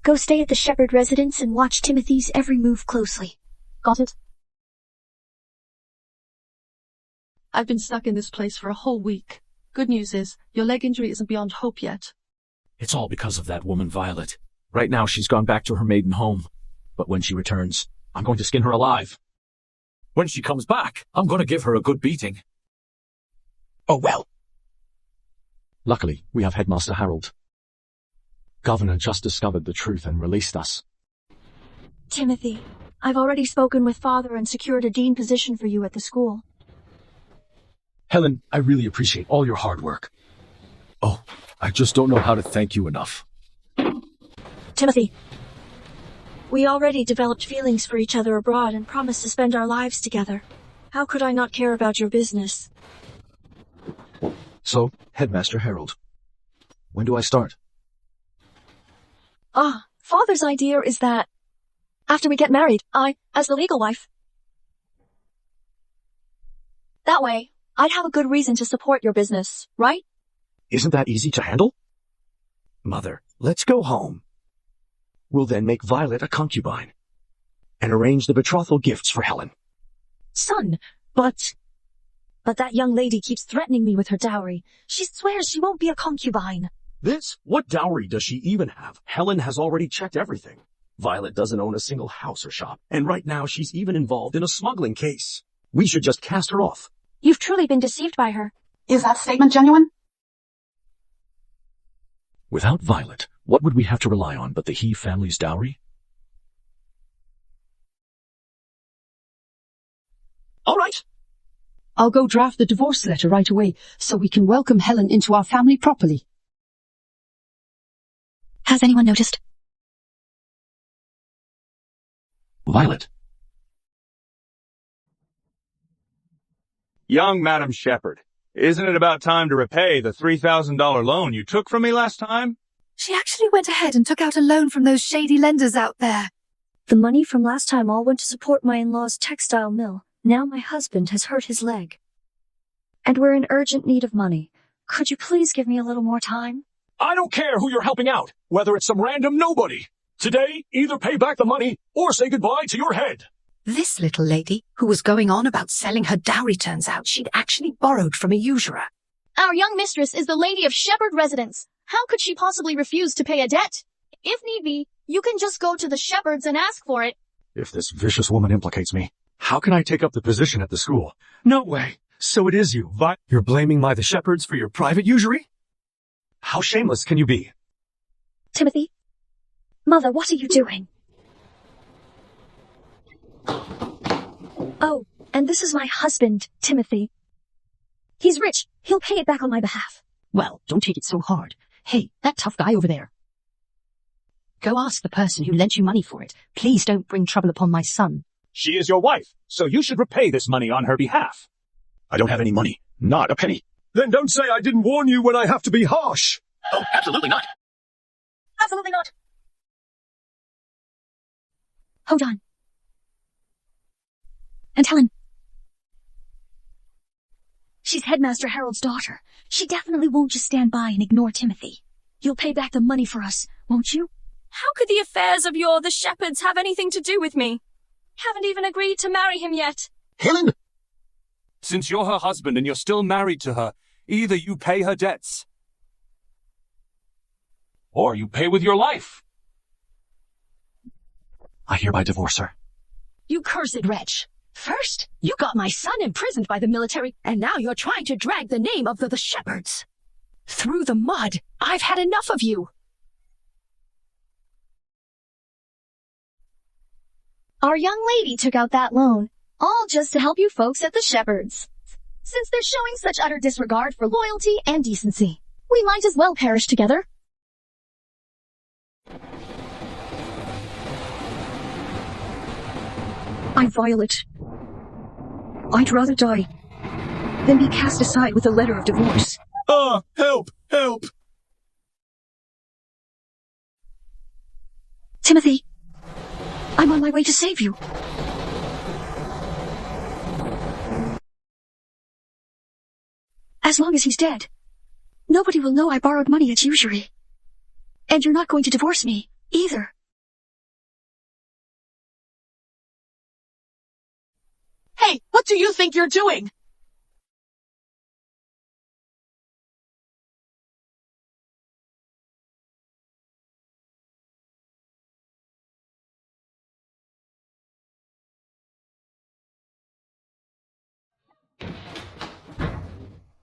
Go stay at the shepherd residence and watch Timothy's every move closely. Got it? I've been stuck in this place for a whole week. Good news is, your leg injury isn't beyond hope yet. It's all because of that woman, Violet. Right now, she's gone back to her maiden home. But when she returns, I'm going to skin her alive. When she comes back, I'm going to give her a good beating. Oh well. Luckily, we have Headmaster Harold. Governor just discovered the truth and released us. Timothy, I've already spoken with Father and secured a dean position for you at the school. Helen, I really appreciate all your hard work. Oh, I just don't know how to thank you enough. Timothy, we already developed feelings for each other abroad and promised to spend our lives together. How could I not care about your business? So, Headmaster Harold, when do I start? Father's idea is that after we get married, I, as the legal wife. That way, I'd have a good reason to support your business, right? Isn't that easy to handle? Mother, let's go home. We'll then make Violet a concubine and arrange the betrothal gifts for Helen. Son, but that young lady keeps threatening me with her dowry. She swears she won't be a concubine. This? What dowry does she even have? Helen has already checked everything. Violet doesn't own a single house or shop, and right now she's even involved in a smuggling case. We should just cast her off. You've truly been deceived by her. Is that statement genuine? Without Violet, what would we have to rely on but the He family's dowry? All right. I'll go draft the divorce letter right away so we can welcome Helen into our family properly. Has anyone noticed? Violet. Young Madam Shepherd, isn't it about time to repay the $3,000 loan you took from me last time? She actually went ahead and took out a loan from those shady lenders out there. The money from last time all went to support my in-law's textile mill. Now my husband has hurt his leg. And we're in urgent need of money. Could you please give me a little more time? I don't care who you're helping out, whether it's some random nobody. Today, either pay back the money or say goodbye to your head. This little lady, who was going on about selling her dowry, turns out she'd actually borrowed from a usurer. Our young mistress is the lady of shepherd residence. How could she possibly refuse to pay a debt? If need be, you can just go to the shepherds and ask for it. If this vicious woman implicates me, how can I take up the position at the school? No way. So it is you, You're blaming the shepherds for your private usury? How shameless can you be? Timothy? Mother, what are you doing? Oh, and this is my husband, Timothy. He's rich. He'll pay it back on my behalf. Well, don't take it so hard. Hey, that tough guy over there. Go ask the person who lent you money for it. Please don't bring trouble upon my son. She is your wife, so you should repay this money on her behalf. I don't have any money. Not a penny. Then don't say I didn't warn you when I have to be harsh. Oh, absolutely not. Absolutely not. Hold on. And Helen. She's Headmaster Harold's daughter. She definitely won't just stand by and ignore Timothy. You'll pay back the money for us, won't you? How could the affairs of the shepherds have anything to do with me? Haven't even agreed to marry him yet. Helen! Since you're her husband and you're still married to her, either you pay her debts, or you pay with your life. I hereby divorce her. You cursed wretch. First, you got my son imprisoned by the military, and now you're trying to drag the name of the shepherds. Through the mud. I've had enough of you. Our young lady took out that loan, all just to help you folks at the Shepherds. Since they're showing such utter disregard for loyalty and decency, we might as well perish together. I'm Violet. I'd rather die than be cast aside with a letter of divorce. Help! Help! Timothy, I'm on my way to save you. As long as he's dead, nobody will know I borrowed money at usury. And you're not going to divorce me, either. Hey, what do you think you're doing?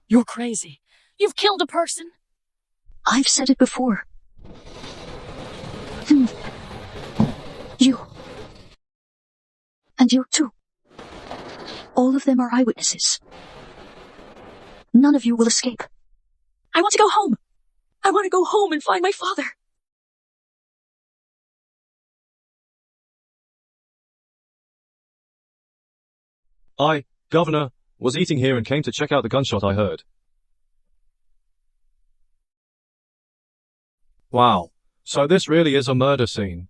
You're crazy. You've killed a person. I've said it before. You. And you too. All of them are eyewitnesses. None of you will escape. I want to go home. I want to go home and find my father. I, Governor, was eating here and came to check out the gunshot I heard. Wow. So this really is a murder scene.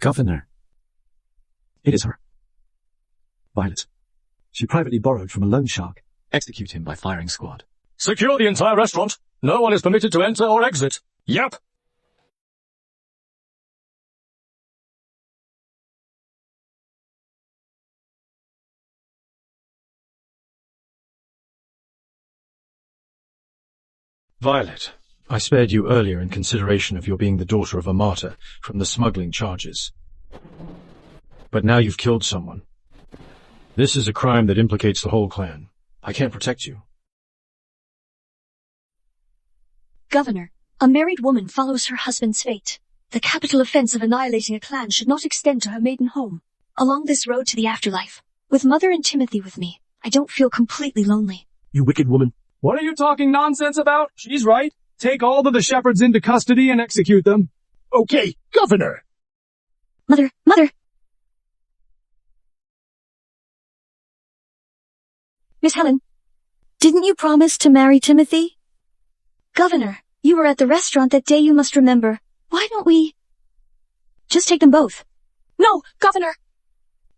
Governor. It is her. Violet. She privately borrowed from a loan shark. Execute him by firing squad. Secure the entire restaurant. No one is permitted to enter or exit. Yep. Violet, I spared you earlier in consideration of your being the daughter of a martyr from the smuggling charges. But now you've killed someone. This is a crime that implicates the whole clan. I can't protect you. Governor, a married woman follows her husband's fate. The capital offense of annihilating a clan should not extend to her maiden home. Along this road to the afterlife, with Mother and Timothy with me, I don't feel completely lonely. You wicked woman. What are you talking nonsense about? She's right. Take all of the shepherds into custody and execute them. Okay, Governor. Mother. Miss Helen, didn't you promise to marry Timothy? Governor, you were at the restaurant that day, you must remember. Why don't we just take them both? No, Governor.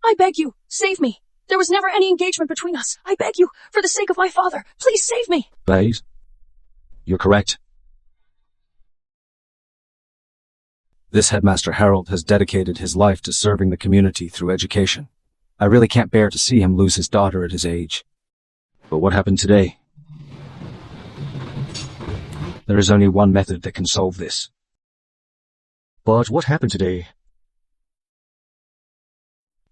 I beg you, save me. There was never any engagement between us. I beg you, for the sake of my father, please save me. Please. You're correct. This Headmaster Harold has dedicated his life to serving the community through education. I really can't bear to see him lose his daughter at his age. But what happened today? There is only one method that can solve this. But what happened today?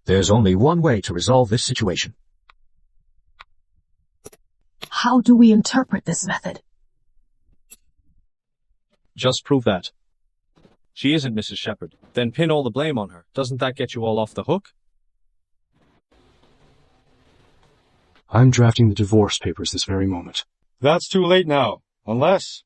There's only one way to resolve this situation. How do we interpret this method? Just prove that. She isn't Mrs. Shepherd. Then pin all the blame on her. Doesn't that get you all off the hook? I'm drafting the divorce papers this very moment. That's too late now. Unless...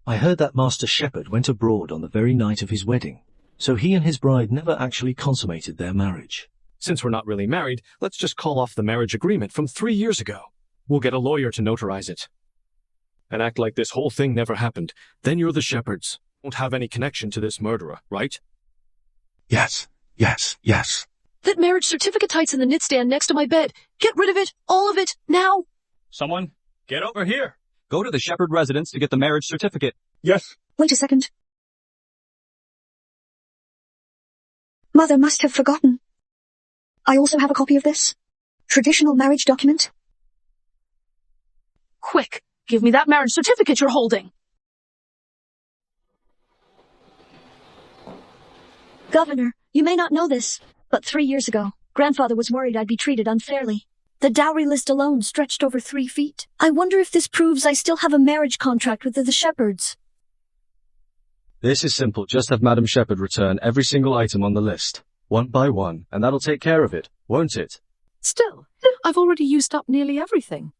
I heard that Master Shepherd went abroad on the very night of his wedding, so he and his bride never actually consummated their marriage. Since we're not really married, let's just call off the marriage agreement from 3 years ago. We'll get a lawyer to notarize it. And act like this whole thing never happened. Then you're the Shepherds. Won't have any connection to this murderer, right? Yes. That marriage certificate tight's in the nightstand next to my bed. Get rid of it, all of it, now. Someone, get over here. Go to the Shepherd residence to get the marriage certificate. Yes. Wait a second. Mother must have forgotten. I also have a copy of this. Traditional marriage document. Quick, give me that marriage certificate you're holding. Governor, you may not know this, But 3 years ago, Grandfather was worried I'd be treated unfairly. The dowry list alone stretched over 3 feet. I wonder if this proves I still have a marriage contract with the Shepherds. This is simple. Just have Madam Shepherd return every single item on the list, one by one, and that'll take care of it, won't it? Still, I've already used up nearly everything.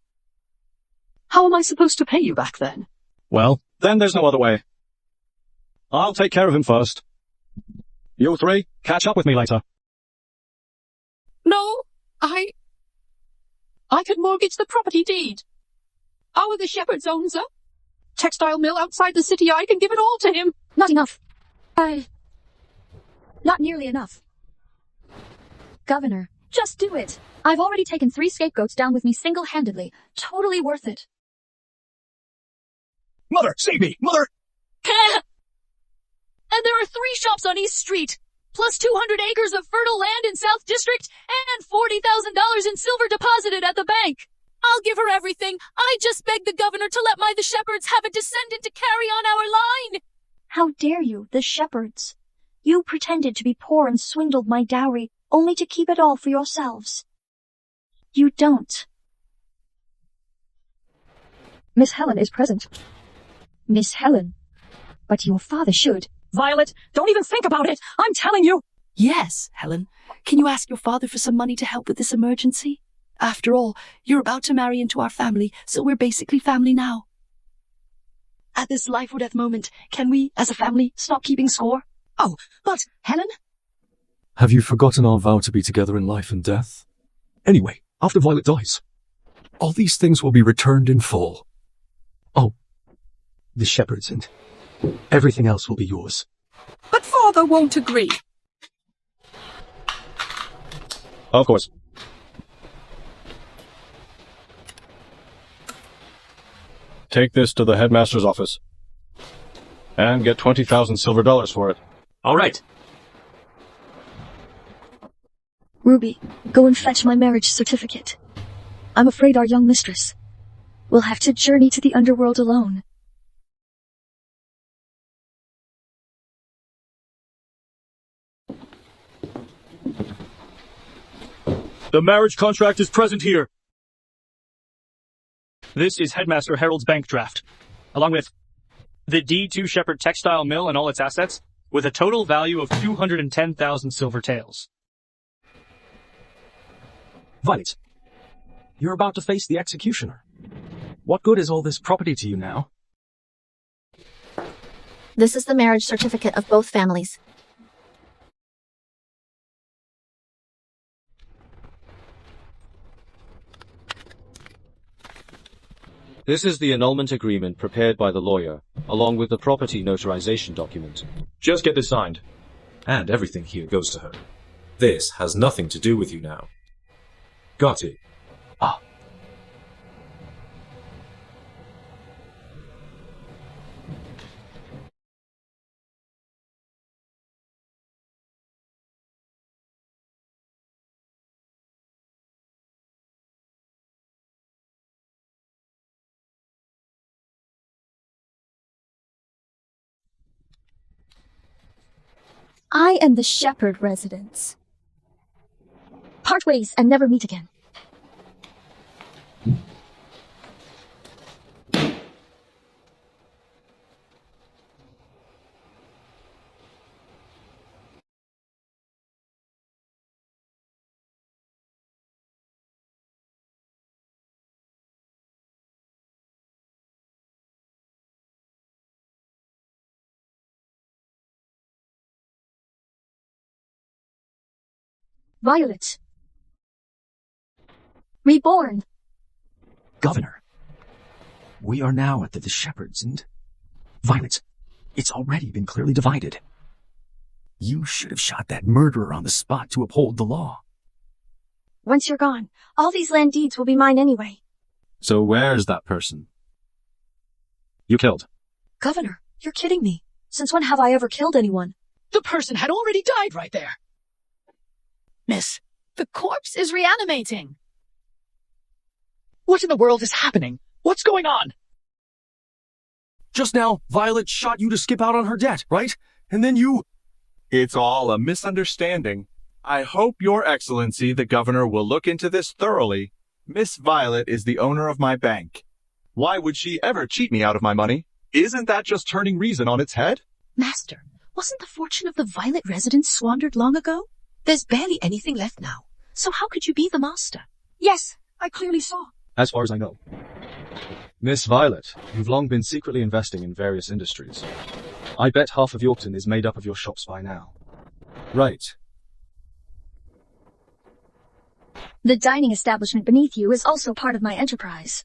How am I supposed to pay you back then? Well, then there's no other way. I'll take care of him first. You three, catch up with me later. No, I could mortgage the property deed. Our the Shepherds owns a textile mill outside the city. I can give it all to him. Not enough. Not nearly enough. Governor, just do it. I've already taken 3 scapegoats down with me single-handedly. Totally worth it. Mother, save me! Mother! And there are 3 shops on East Street, plus 200 acres of fertile land in South District, and $40,000 in silver deposited at the bank. I'll give her everything. I just begged the governor to let the Shepherds have a descendant to carry on our line. How dare you, the Shepherds? You pretended to be poor and swindled my dowry, only to keep it all for yourselves. You don't. Miss Helen is present. Miss Helen. But your father should. Violet, don't even think about it. I'm telling you. Yes, Helen. Can you ask your father for some money to help with this emergency? After all, you're about to marry into our family, so we're basically family now. At this life or death moment, can we, as a family, stop keeping score? Oh, but, Helen? Have you forgotten our vow to be together in life and death? Anyway, after Violet dies, all these things will be returned in full. Oh, the Shepherds and everything else will be yours. But father won't agree. Of course. Take this to the headmaster's office. And get 20,000 silver dollars for it. All right. Ruby, go and fetch my marriage certificate. I'm afraid our young mistress will have to journey to the underworld alone. The marriage contract is present here. This is Headmaster Harold's bank draft, along with the deed to Shepherd Textile Mill and all its assets, with a total value of 210,000 silver taels. Violet, you're about to face the executioner. What good is all this property to you now? This is the marriage certificate of both families. This is the annulment agreement prepared by the lawyer, along with the property notarization document. Just get this signed. And everything here goes to her. This has nothing to do with you now. Got it. Ah. I am the Shepherd residence. Part ways and never meet again. Violet. Reborn. Governor, we are now at the Shepherds and... Violet, it's already been clearly divided. You should have shot that murderer on the spot to uphold the law. Once you're gone, all these land deeds will be mine anyway. So where's that person you killed? Governor, you're kidding me. Since when have I ever killed anyone? The person had already died right there. Miss, the corpse is reanimating. What in the world is happening? What's going on? Just now, Violet shot you to skip out on her debt, right? And then you... It's all a misunderstanding. I hope Your Excellency the Governor will look into this thoroughly. Miss Violet is the owner of my bank. Why would she ever cheat me out of my money? Isn't that just turning reason on its head? Master, wasn't the fortune of the Violet residence squandered long ago? There's barely anything left now. So how could you be the master? Yes, I clearly saw. As far as I know. Miss Violet, you've long been secretly investing in various industries. I bet half of Yorkton is made up of your shops by now. Right. The dining establishment beneath you is also part of my enterprise.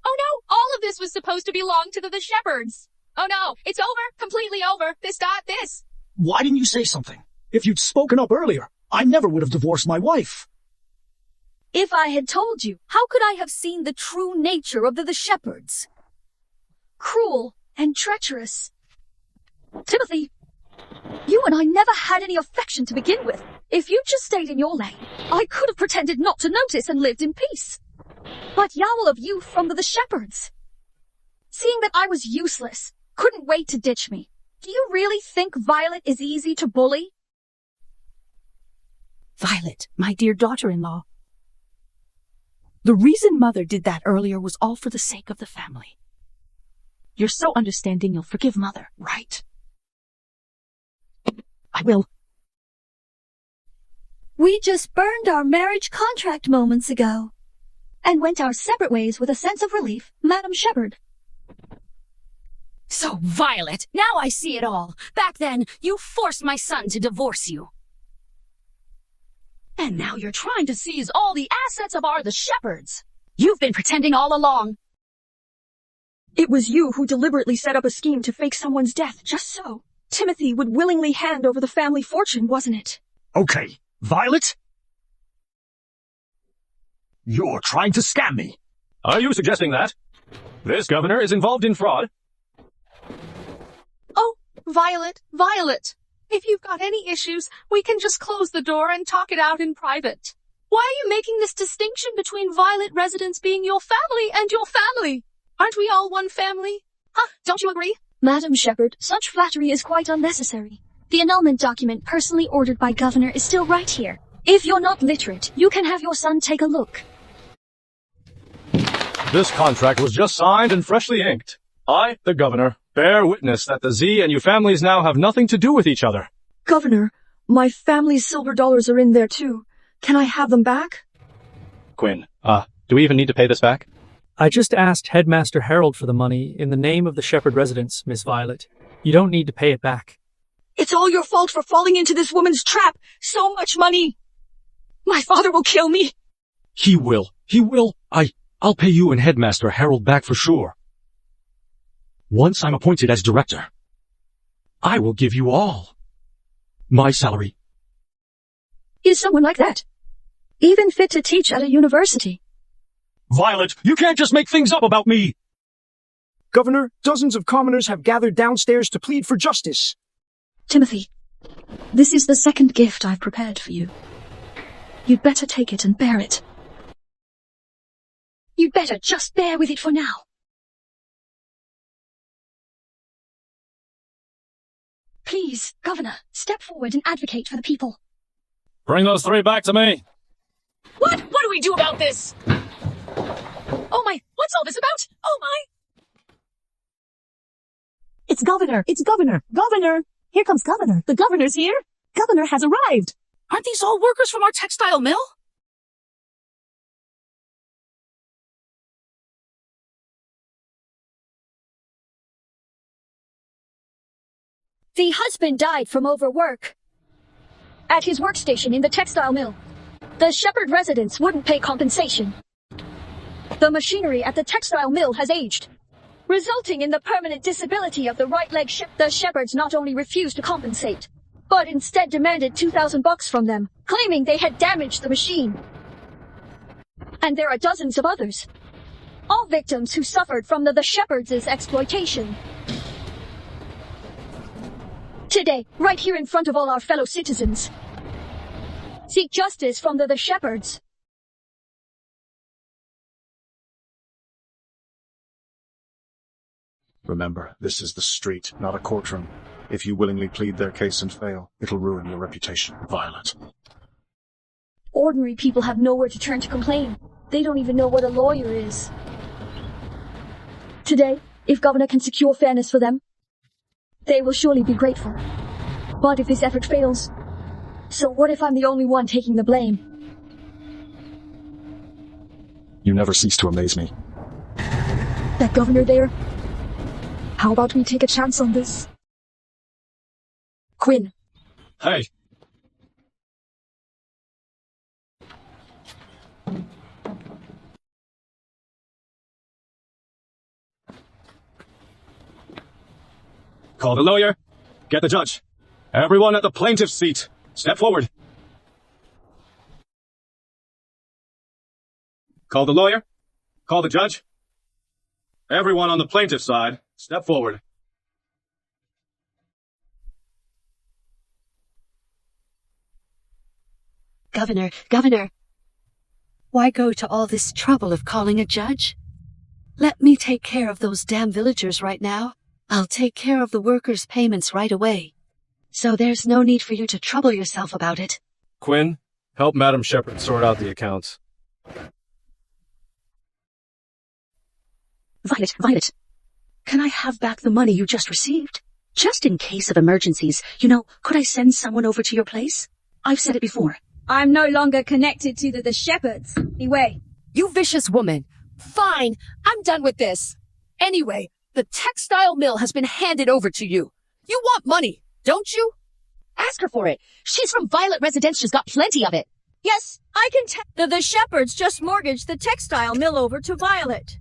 Oh no, all of this was supposed to belong to the Shepherds. Oh no, it's over, completely over. This. Why didn't you say something? If you'd spoken up earlier, I never would have divorced my wife. If I had told you, how could I have seen the true nature of the Shepherds? Cruel and treacherous. Timothy, you and I never had any affection to begin with. If you'd just stayed in your lane, I could have pretended not to notice and lived in peace. But yowl of youth from the Shepherds. Seeing that I was useless, couldn't wait to ditch me. Do you really think Violet is easy to bully? Violet, my dear daughter-in-law. The reason Mother did that earlier was all for the sake of the family. You're so understanding you'll forgive Mother, right? I will. We just burned our marriage contract moments ago, and went our separate ways with a sense of relief, Madam Shepherd. So, Violet, now I see it all. Back then, you forced my son to divorce you. And now you're trying to seize all the assets of the Shepherds. You've been pretending all along. It was you who deliberately set up a scheme to fake someone's death, just so Timothy would willingly hand over the family fortune, wasn't it? Okay, Violet? You're trying to scam me. Are you suggesting that? This governor is involved in fraud? Oh, Violet. If you've got any issues, we can just close the door and talk it out in private. Why are you making this distinction between Violet residence being your family and your family? Aren't we all one family? Huh, don't you agree? Madam Shepherd, such flattery is quite unnecessary. The annulment document personally ordered by Governor is still right here. If you're not literate, you can have your son take a look. This contract was just signed and freshly inked. I, the governor, bear witness that the Z and you families now have nothing to do with each other. Governor, my family's silver dollars are in there too. Can I have them back? Quinn, do we even need to pay this back? I just asked Headmaster Harold for the money in the name of the Shepherd residence, Miss Violet. You don't need to pay it back. It's all your fault for falling into this woman's trap. So much money. My father will kill me. He will. I'll pay you and Headmaster Harold back for sure. Once I'm appointed as director, I will give you all my salary. Is someone like that even fit to teach at a university? Violet, you can't just make things up about me! Governor, dozens of commoners have gathered downstairs to plead for justice. Timothy, this is the second gift I've prepared for you. You'd better take it and bear it. You'd better just bear with it for now. Please, Governor, step forward and advocate for the people. Bring those three back to me. What? What do we do about this? Oh my, what's all this about? Oh my! It's Governor! Governor! Here comes Governor! The Governor's here! Governor has arrived! Aren't these all workers from our textile mill? The husband died from overwork at his workstation in the textile mill. The Shepherd residence wouldn't pay compensation. The machinery at the textile mill has aged, resulting in the permanent disability of the right leg. The Shepherds not only refused to compensate, but instead demanded $2,000 from them, claiming they had damaged the machine. And there are dozens of others, all victims who suffered from the Shepherds' exploitation. Today, right here in front of all our fellow citizens, seek justice from the Shepherds. Remember, this is the street, not a courtroom. If you willingly plead their case and fail, it'll ruin your reputation, Violet. Ordinary people have nowhere to turn to complain. They don't even know what a lawyer is. Today, if Governor can secure fairness for them, they will surely be grateful. But if this effort fails, so what if I'm the only one taking the blame? You never cease to amaze me. That governor there? How about we take a chance on this? Quinn. Hey! Call the lawyer. Get the judge. Everyone at the plaintiff's seat. Step forward. Call the lawyer. Call the judge. Everyone on the plaintiff's side, step forward. Governor. Why go to all this trouble of calling a judge? Let me take care of those damn villagers right now. I'll take care of the workers' payments right away. So there's no need for you to trouble yourself about it. Quinn, help Madam Shepherd sort out the accounts. Violet, can I have back the money you just received? Just in case of emergencies, could I send someone over to your place? I've said it before. I'm no longer connected to the Shepherds. Anyway. You vicious woman. Fine, I'm done with this. Anyway, the textile mill has been handed over to you. You want money, don't you? Ask her for it. She's from Violet Residence. She's got plenty of it. Yes, I can tell. The Shepherds just mortgaged the textile mill over to Violet.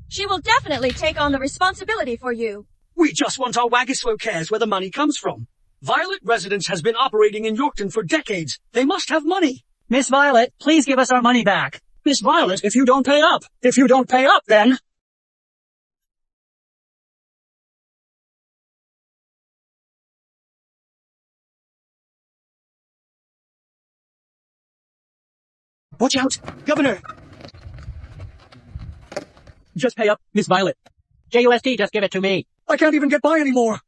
She will definitely take on the responsibility for you. We just want our Waggislow cares where the money comes from. Violet Residence has been operating in Yorkton for decades. They must have money. Miss Violet, please give us our money back. Miss Violet, if you don't pay up. If you don't pay up, then... Watch out! Governor! Just pay up, Miss Violet. JUST, just give it to me. I can't even get by anymore.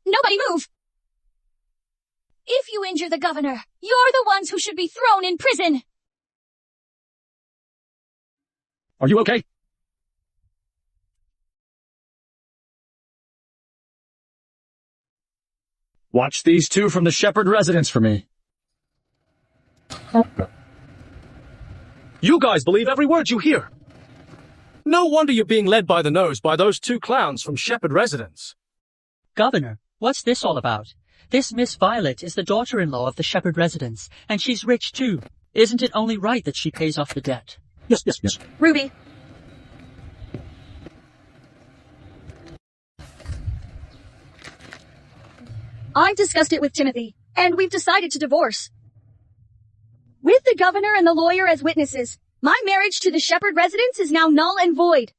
Nobody move! If you injure the governor, you're the ones who should be thrown in prison! Are you okay? Watch these two from the Shepherd residence for me. You guys believe every word you hear. No wonder you're being led by the nose by those two clowns from Shepherd residence. Governor, what's this all about? This Miss Violet is the daughter-in-law of the Shepherd residence, and she's rich too. Isn't it only right that she pays off the debt? Yes. Ruby. I've discussed it with Timothy, and we've decided to divorce. With the governor and the lawyer as witnesses, my marriage to the Shepherd residence is now null and void.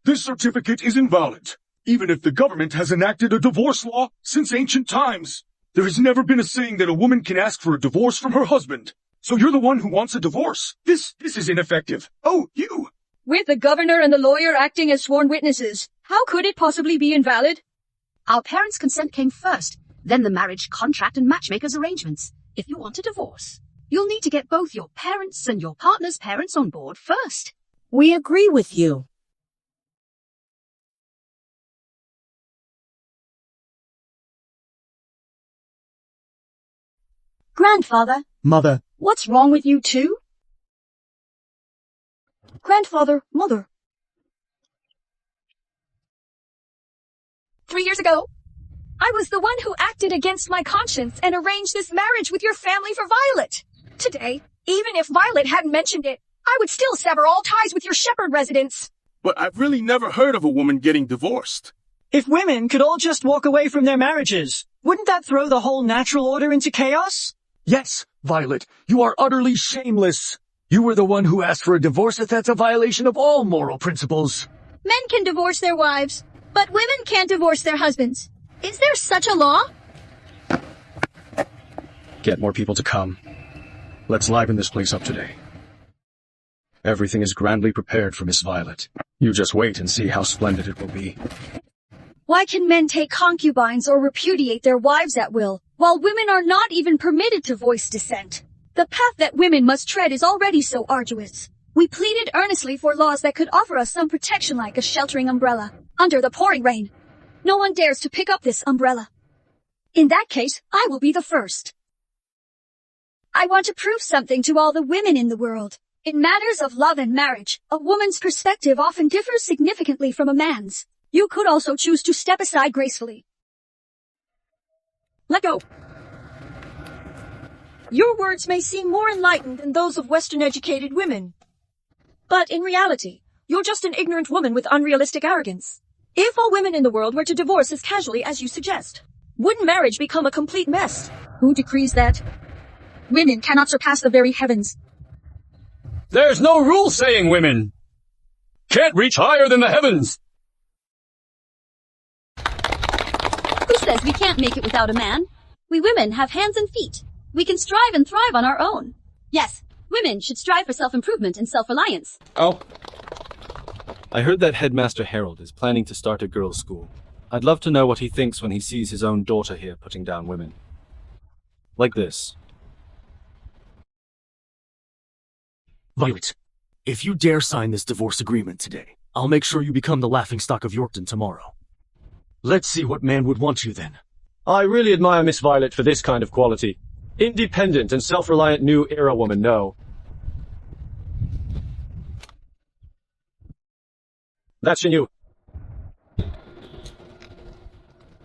This certificate is invalid, even if the government has enacted a divorce law since ancient times. There has never been a saying that a woman can ask for a divorce from her husband. So you're the one who wants a divorce. This is ineffective. Oh, you! With the governor and the lawyer acting as sworn witnesses, how could it possibly be invalid? Our parents' consent came first, then the marriage contract and matchmaker's arrangements. If you want a divorce, you'll need to get both your parents and your partner's parents on board first. We agree with you. Grandfather. Mother. What's wrong with you two? Grandfather, mother. 3 years ago, I was the one who acted against my conscience and arranged this marriage with your family for Violet. Today, even if Violet hadn't mentioned it, I would still sever all ties with your Shepherd residence. But I've really never heard of a woman getting divorced. If women could all just walk away from their marriages, wouldn't that throw the whole natural order into chaos? Yes, Violet, you are utterly shameless. You were the one who asked for a divorce, if that's a violation of all moral principles. Men can divorce their wives, but women can't divorce their husbands. Is there such a law? Get more people to come. Let's liven this place up today. Everything is grandly prepared for Miss Violet. You just wait and see how splendid it will be. Why can men take concubines or repudiate their wives at will, while women are not even permitted to voice dissent? The path that women must tread is already so arduous. We pleaded earnestly for laws that could offer us some protection like a sheltering umbrella under the pouring rain. No one dares to pick up this umbrella. In that case, I will be the first. I want to prove something to all the women in the world. In matters of love and marriage, a woman's perspective often differs significantly from a man's. You could also choose to step aside gracefully. Let go. Your words may seem more enlightened than those of Western-educated women. But in reality, you're just an ignorant woman with unrealistic arrogance. If all women in the world were to divorce as casually as you suggest, wouldn't marriage become a complete mess? Who decrees that? Women cannot surpass the very heavens. There's no rule saying women can't reach higher than the heavens. Who says we can't make it without a man? We women have hands and feet. We can strive and thrive on our own. Yes, women should strive for self-improvement and self-reliance. Oh. I heard that Headmaster Harold is planning to start a girls' school. I'd love to know what he thinks when he sees his own daughter here putting down women. Like this. Violet, if you dare sign this divorce agreement today, I'll make sure you become the laughingstock of Yorkton tomorrow. Let's see what man would want you then. I really admire Miss Violet for this kind of quality. Independent and self-reliant new era woman, no. That's your new.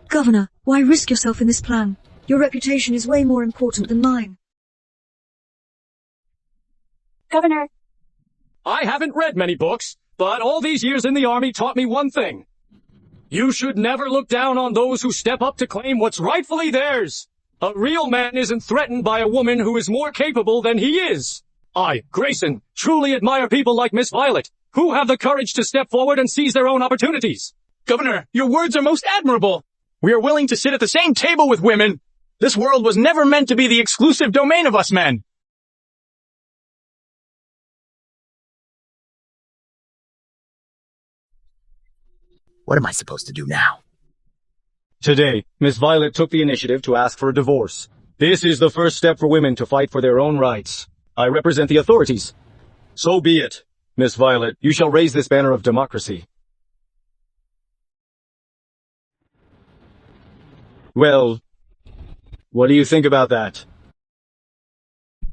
Governor, why risk yourself in this plan? Your reputation is way more important than mine. Governor. I haven't read many books, but all these years in the army taught me one thing. You should never look down on those who step up to claim what's rightfully theirs. A real man isn't threatened by a woman who is more capable than he is. I, Grayson, truly admire people like Miss Violet, who have the courage to step forward and seize their own opportunities. Governor, your words are most admirable. We are willing to sit at the same table with women. This world was never meant to be the exclusive domain of us men. What am I supposed to do now? Today, Miss Violet took the initiative to ask for a divorce. This is the first step for women to fight for their own rights. I represent the authorities. So be it. Miss Violet, you shall raise this banner of democracy. Well, what do you think about that?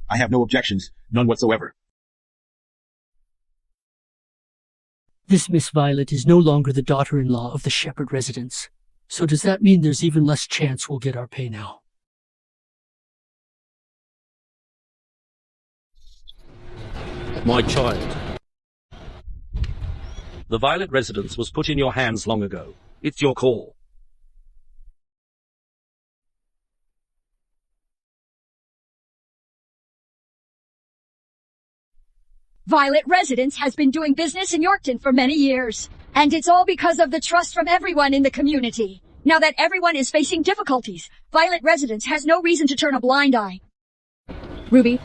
I have no objections, none whatsoever. This Miss Violet is no longer the daughter-in-law of the Shepherd residence. So does that mean there's even less chance we'll get our pay now? My child. The Violet residence was put in your hands long ago. It's your call. Violet Residence has been doing business in Yorkton for many years, and it's all because of the trust from everyone in the community. Now that everyone is facing difficulties, Violet Residence has no reason to turn a blind eye. Ruby.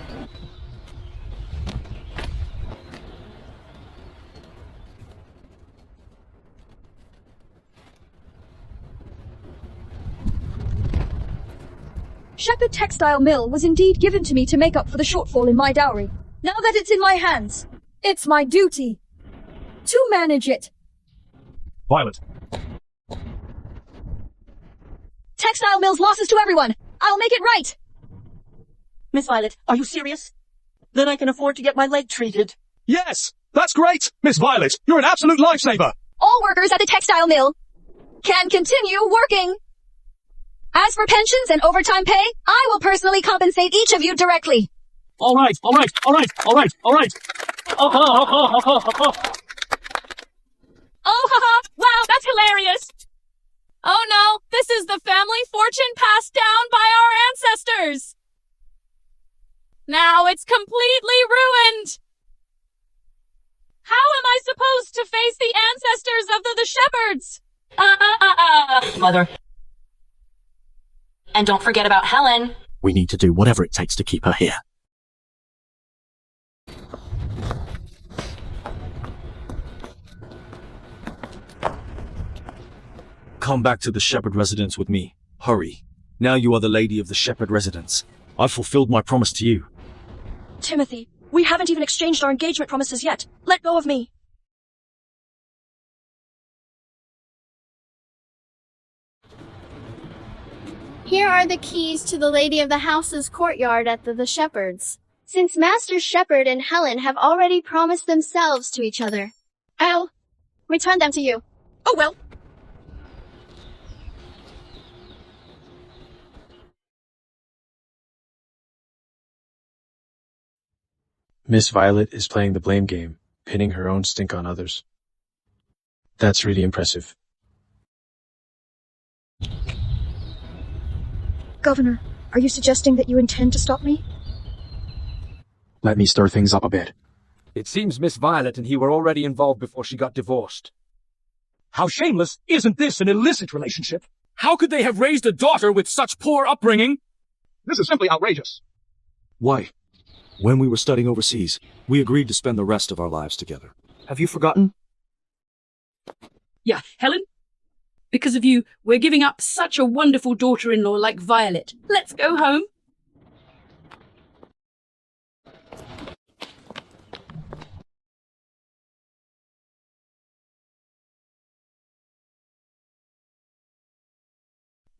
Shepherd Textile Mill was indeed given to me to make up for the shortfall in my dowry. Now that it's in my hands, it's my duty to manage it. Violet. Textile Mill's losses to everyone. I'll make it right. Miss Violet, are you serious? Then I can afford to get my leg treated. Yes, that's great. Miss Violet, you're an absolute lifesaver. All workers at the textile mill can continue working. As for pensions and overtime pay, I will personally compensate each of you directly. All right. Oh, haha, wow, that's hilarious. Oh no, this is the family fortune passed down by our ancestors. Now it's completely ruined. How am I supposed to face the ancestors of the shepherds? Mother. And don't forget about Helen. We need to do whatever it takes to keep her here. Come back to the Shepherd residence with me. Hurry. Now you are the lady of the Shepherd residence. I've fulfilled my promise to you. Timothy, we haven't even exchanged our engagement promises yet. Let go of me. Here are the keys to the lady of the house's courtyard at the Shepherds. Since Master Shepherd and Helen have already promised themselves to each other, I'll return them to you. Oh well. Miss Violet is playing the blame game, pinning her own stink on others. That's really impressive. Governor, are you suggesting that you intend to stop me? Let me stir things up a bit. It seems Miss Violet and he were already involved before she got divorced. How shameless! Isn't this an illicit relationship? How could they have raised a daughter with such poor upbringing? This is simply outrageous. Why? When we were studying overseas, we agreed to spend the rest of our lives together. Have you forgotten? Yeah, Helen? Because of you, we're giving up such a wonderful daughter-in-law like Violet. Let's go home.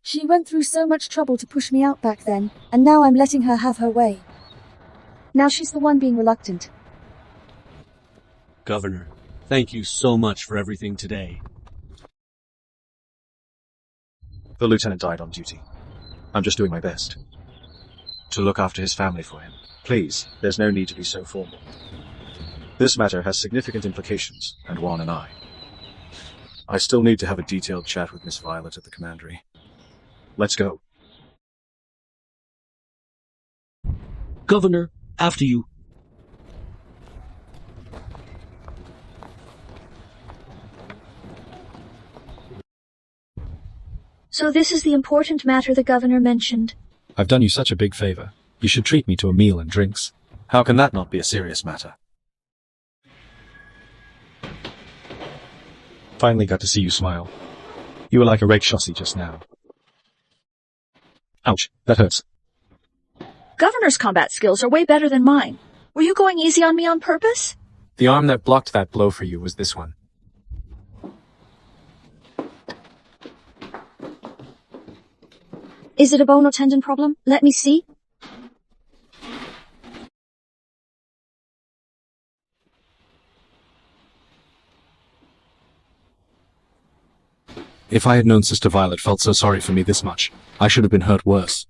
She went through so much trouble to push me out back then, and now I'm letting her have her way. Now she's the one being reluctant. Governor, thank you so much for everything today. The lieutenant died on duty. I'm just doing my best to look after his family for him. Please, there's no need to be so formal. This matter has significant implications, and Juan and I still need to have a detailed chat with Miss Violet at the commandery. Let's go. Governor, after you. So this is the important matter the governor mentioned. I've done you such a big favor. You should treat me to a meal and drinks. How can that not be a serious matter? Finally got to see you smile. You were like a rakeshossie just now. Ouch, that hurts. Governor's combat skills are way better than mine. Were you going easy on me on purpose? The arm that blocked that blow for you was this one. Is it a bone or tendon problem? Let me see. If I had known Sister Violet felt so sorry for me this much, I should have been hurt worse.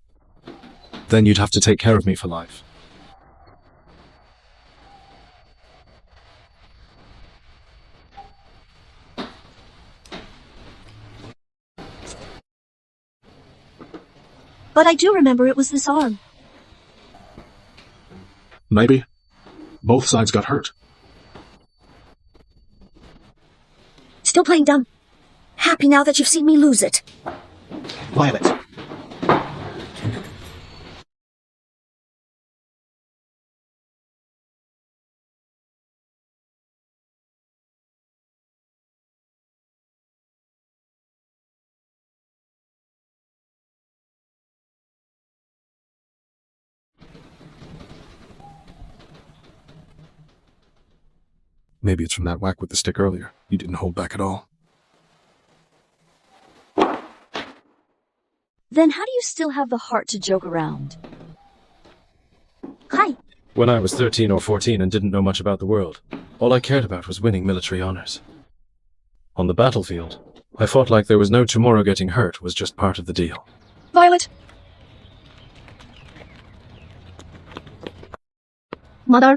Then you'd have to take care of me for life. But I do remember it was this arm. Maybe. Both sides got hurt. Still playing dumb. Happy now that you've seen me lose it. Violet. Maybe it's from that whack with the stick earlier. You didn't hold back at all. Then how do you still have the heart to joke around? Hi. When I was 13 or 14 and didn't know much about the world, all I cared about was winning military honors. On the battlefield, I fought like there was no tomorrow. Getting hurt was just part of the deal. Violet. Mother.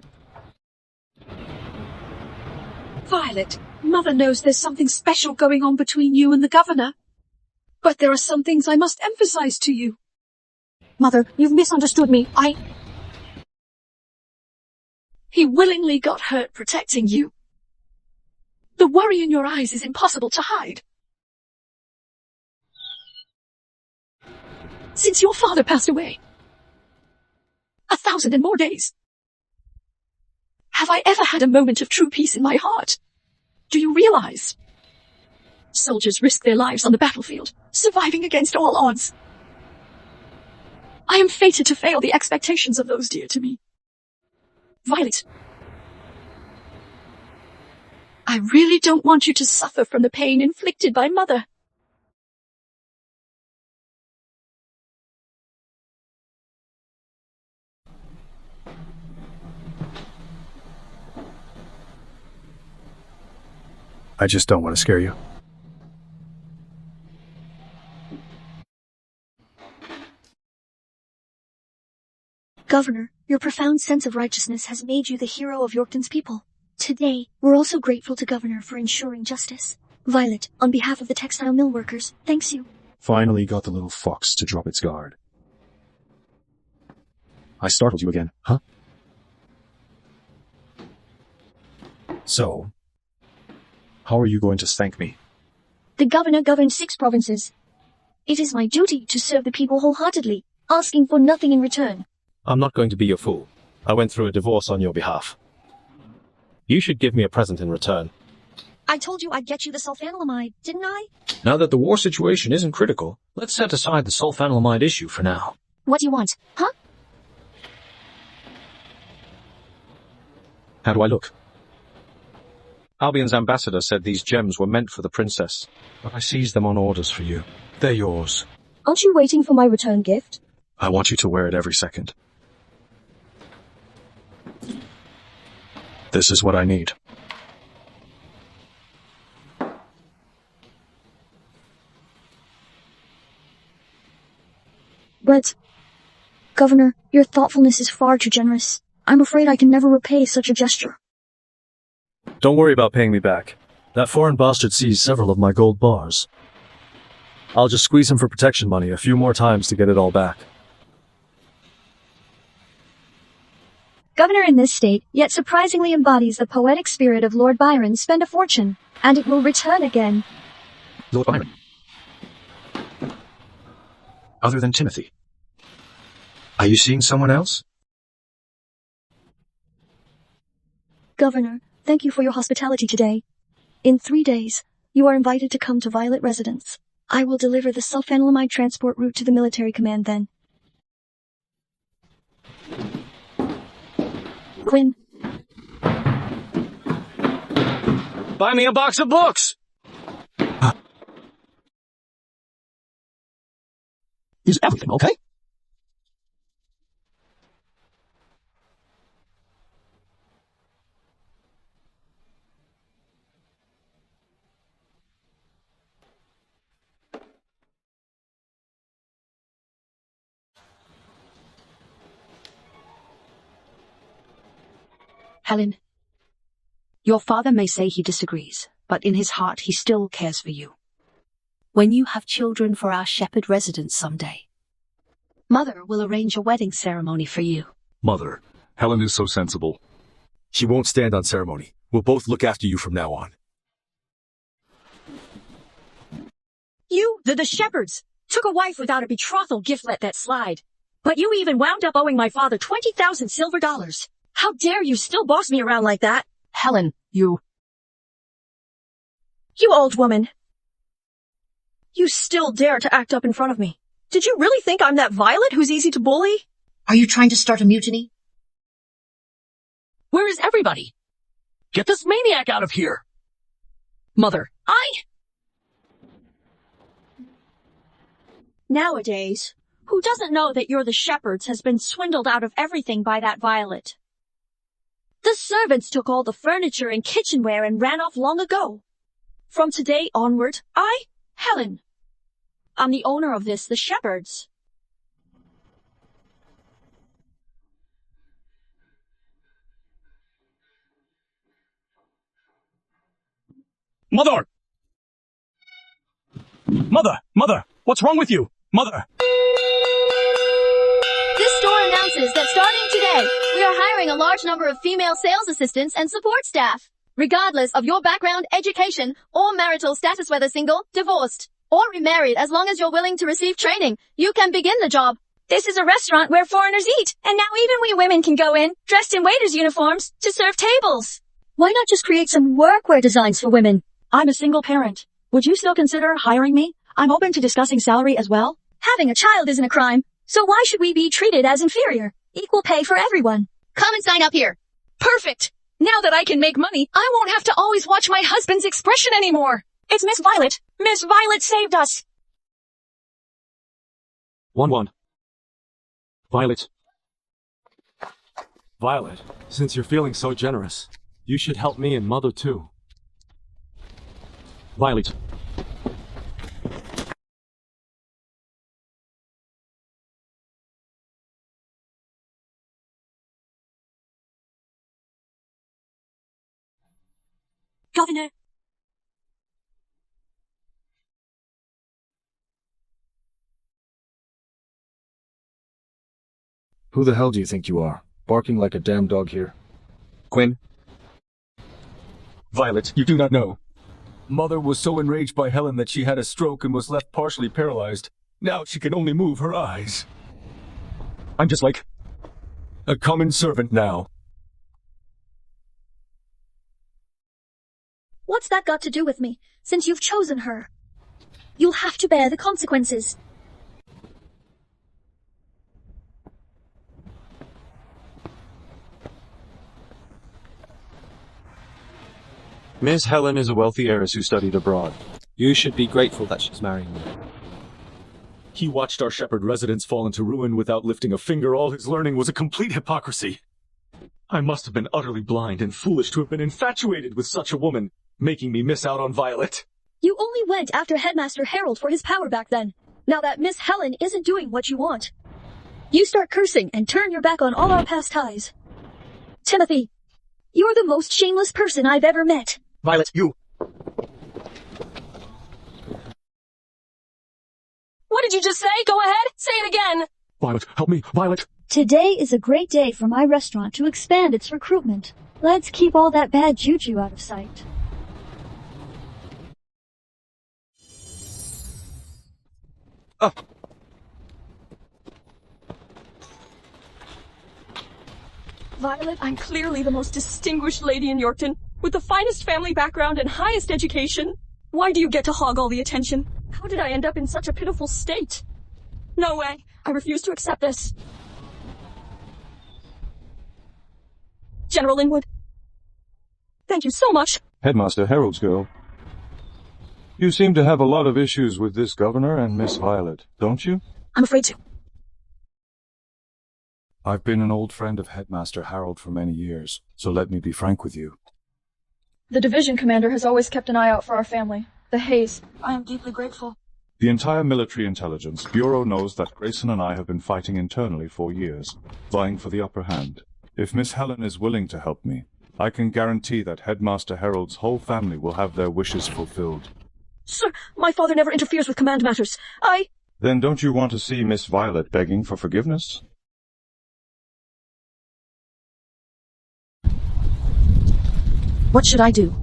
Violet, Mother knows there's something special going on between you and the governor. But there are some things I must emphasize to you. Mother, you've misunderstood me. He willingly got hurt protecting you. The worry in your eyes is impossible to hide. Since your father passed away, 1,000 and more days, have I ever had a moment of true peace in my heart? Do you realize? Soldiers risk their lives on the battlefield, surviving against all odds. I am fated to fail the expectations of those dear to me. Violet. I really don't want you to suffer from the pain inflicted by Mother. I just don't want to scare you. Governor, your profound sense of righteousness has made you the hero of Yorkton's people. Today, we're also grateful to Governor for ensuring justice. Violet, on behalf of the textile mill workers, thanks you. Finally got the little fox to drop its guard. I startled you again, huh? So, how are you going to thank me? The governor governs 6 provinces. It is my duty to serve the people wholeheartedly, asking for nothing in return. I'm not going to be your fool. I went through a divorce on your behalf. You should give me a present in return. I told you I'd get you the sulfanilamide, didn't I? Now that the war situation isn't critical, let's set aside the sulfanilamide issue for now. What do you want, huh? How do I look? Albion's ambassador said these gems were meant for the princess, but I seized them on orders for you. They're yours. Aren't you waiting for my return gift? I want you to wear it every second. This is what I need. But, Governor, your thoughtfulness is far too generous. I'm afraid I can never repay such a gesture. Don't worry about paying me back. That foreign bastard seized several of my gold bars. I'll just squeeze him for protection money a few more times to get it all back. Governor in this state, yet surprisingly embodies the poetic spirit of Lord Byron. Spend a fortune, and it will return again. Lord Byron. Other than Timothy. Are you seeing someone else? Governor, thank you for your hospitality today. In 3 days, you are invited to come to Violet Residence. I will deliver the sulfanilamide transport route to the military command then. Quinn. Buy me a box of books! Is everything okay? Helen, your father may say he disagrees, but in his heart he still cares for you. When you have children for our shepherd residence someday, Mother will arrange a wedding ceremony for you. Mother, Helen is so sensible. She won't stand on ceremony. We'll both look after you from now on. You, the shepherds, took a wife without a betrothal gift, let that slide. But you even wound up owing my father 20,000 silver dollars. How dare you still boss me around like that? Helen, you... You old woman. You still dare to act up in front of me. Did you really think I'm that Violet who's easy to bully? Are you trying to start a mutiny? Where is everybody? Get this maniac out of here! Mother, Nowadays, who doesn't know that you're the shepherds has been swindled out of everything by that Violet? The servants took all the furniture and kitchenware and ran off long ago. From today onward, Helen, I'm the owner of the shepherds. Mother! Mother! What's wrong with you? Mother! This store announces that starting today, we are hiring a large number of female sales assistants and support staff. Regardless of your background, education, or marital status, whether single, divorced, or remarried, as long as you're willing to receive training, you can begin the job. This is a restaurant where foreigners eat, and now even we women can go in, dressed in waiters' uniforms, to serve tables. Why not just create some workwear designs for women? I'm a single parent. Would you still consider hiring me? I'm open to discussing salary as well. Having a child isn't a crime, so why should we be treated as inferior? Equal pay for everyone. Come and sign up here. Perfect! Now that I can make money, I won't have to always watch my husband's expression anymore. It's Miss Violet. Miss Violet saved us. 1-1. Violet. Violet, since you're feeling so generous, you should help me and Mother too. Violet. Governor. Who the hell do you think you are? Barking like a damn dog here. Quinn. Violet, you do not know. Mother was so enraged by Helen that she had a stroke and was left partially paralyzed. Now she can only move her eyes. I'm just like a common servant now. What's that got to do with me? Since you've chosen her, you'll have to bear the consequences. Miss Helen is a wealthy heiress who studied abroad. You should be grateful that she's marrying you. He watched our shepherd residence fall into ruin without lifting a finger. All his learning was a complete hypocrisy. I must have been utterly blind and foolish to have been infatuated with such a woman, making me miss out on Violet. You only went after Headmaster Harold for his power back then. Now that Miss Helen isn't doing what you want, you start cursing and turn your back on all our past ties. Timothy, you're the most shameless person I've ever met. Violet, you. What did you just say? Go ahead, say it again. Violet, help me, Violet. Today is a great day for my restaurant to expand its recruitment. Let's keep all that bad juju out of sight. Violet, I'm clearly the most distinguished lady in Yorkton, with the finest family background and highest education. Why do you get to hog all the attention? How did I end up in such a pitiful state? No way. I refuse to accept this. General Linwood. Thank you so much. Headmaster Harold's girl. You seem to have a lot of issues with this governor and Miss Violet, don't you? I'm afraid to. I've been an old friend of Headmaster Harold for many years, so let me be frank with you. The division commander has always kept an eye out for our family. The Hayes. I am deeply grateful. The entire military intelligence bureau knows that Grayson and I have been fighting internally for years, vying for the upper hand. If Miss Helen is willing to help me, I can guarantee that Headmaster Harold's whole family will have their wishes fulfilled. Sir, my father never interferes with command matters. Then don't you want to see Miss Violet begging for forgiveness? What should I do?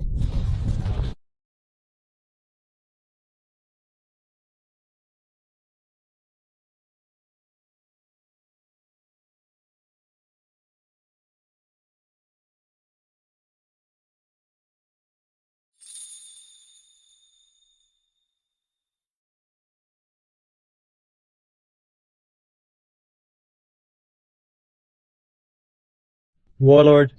Warlord.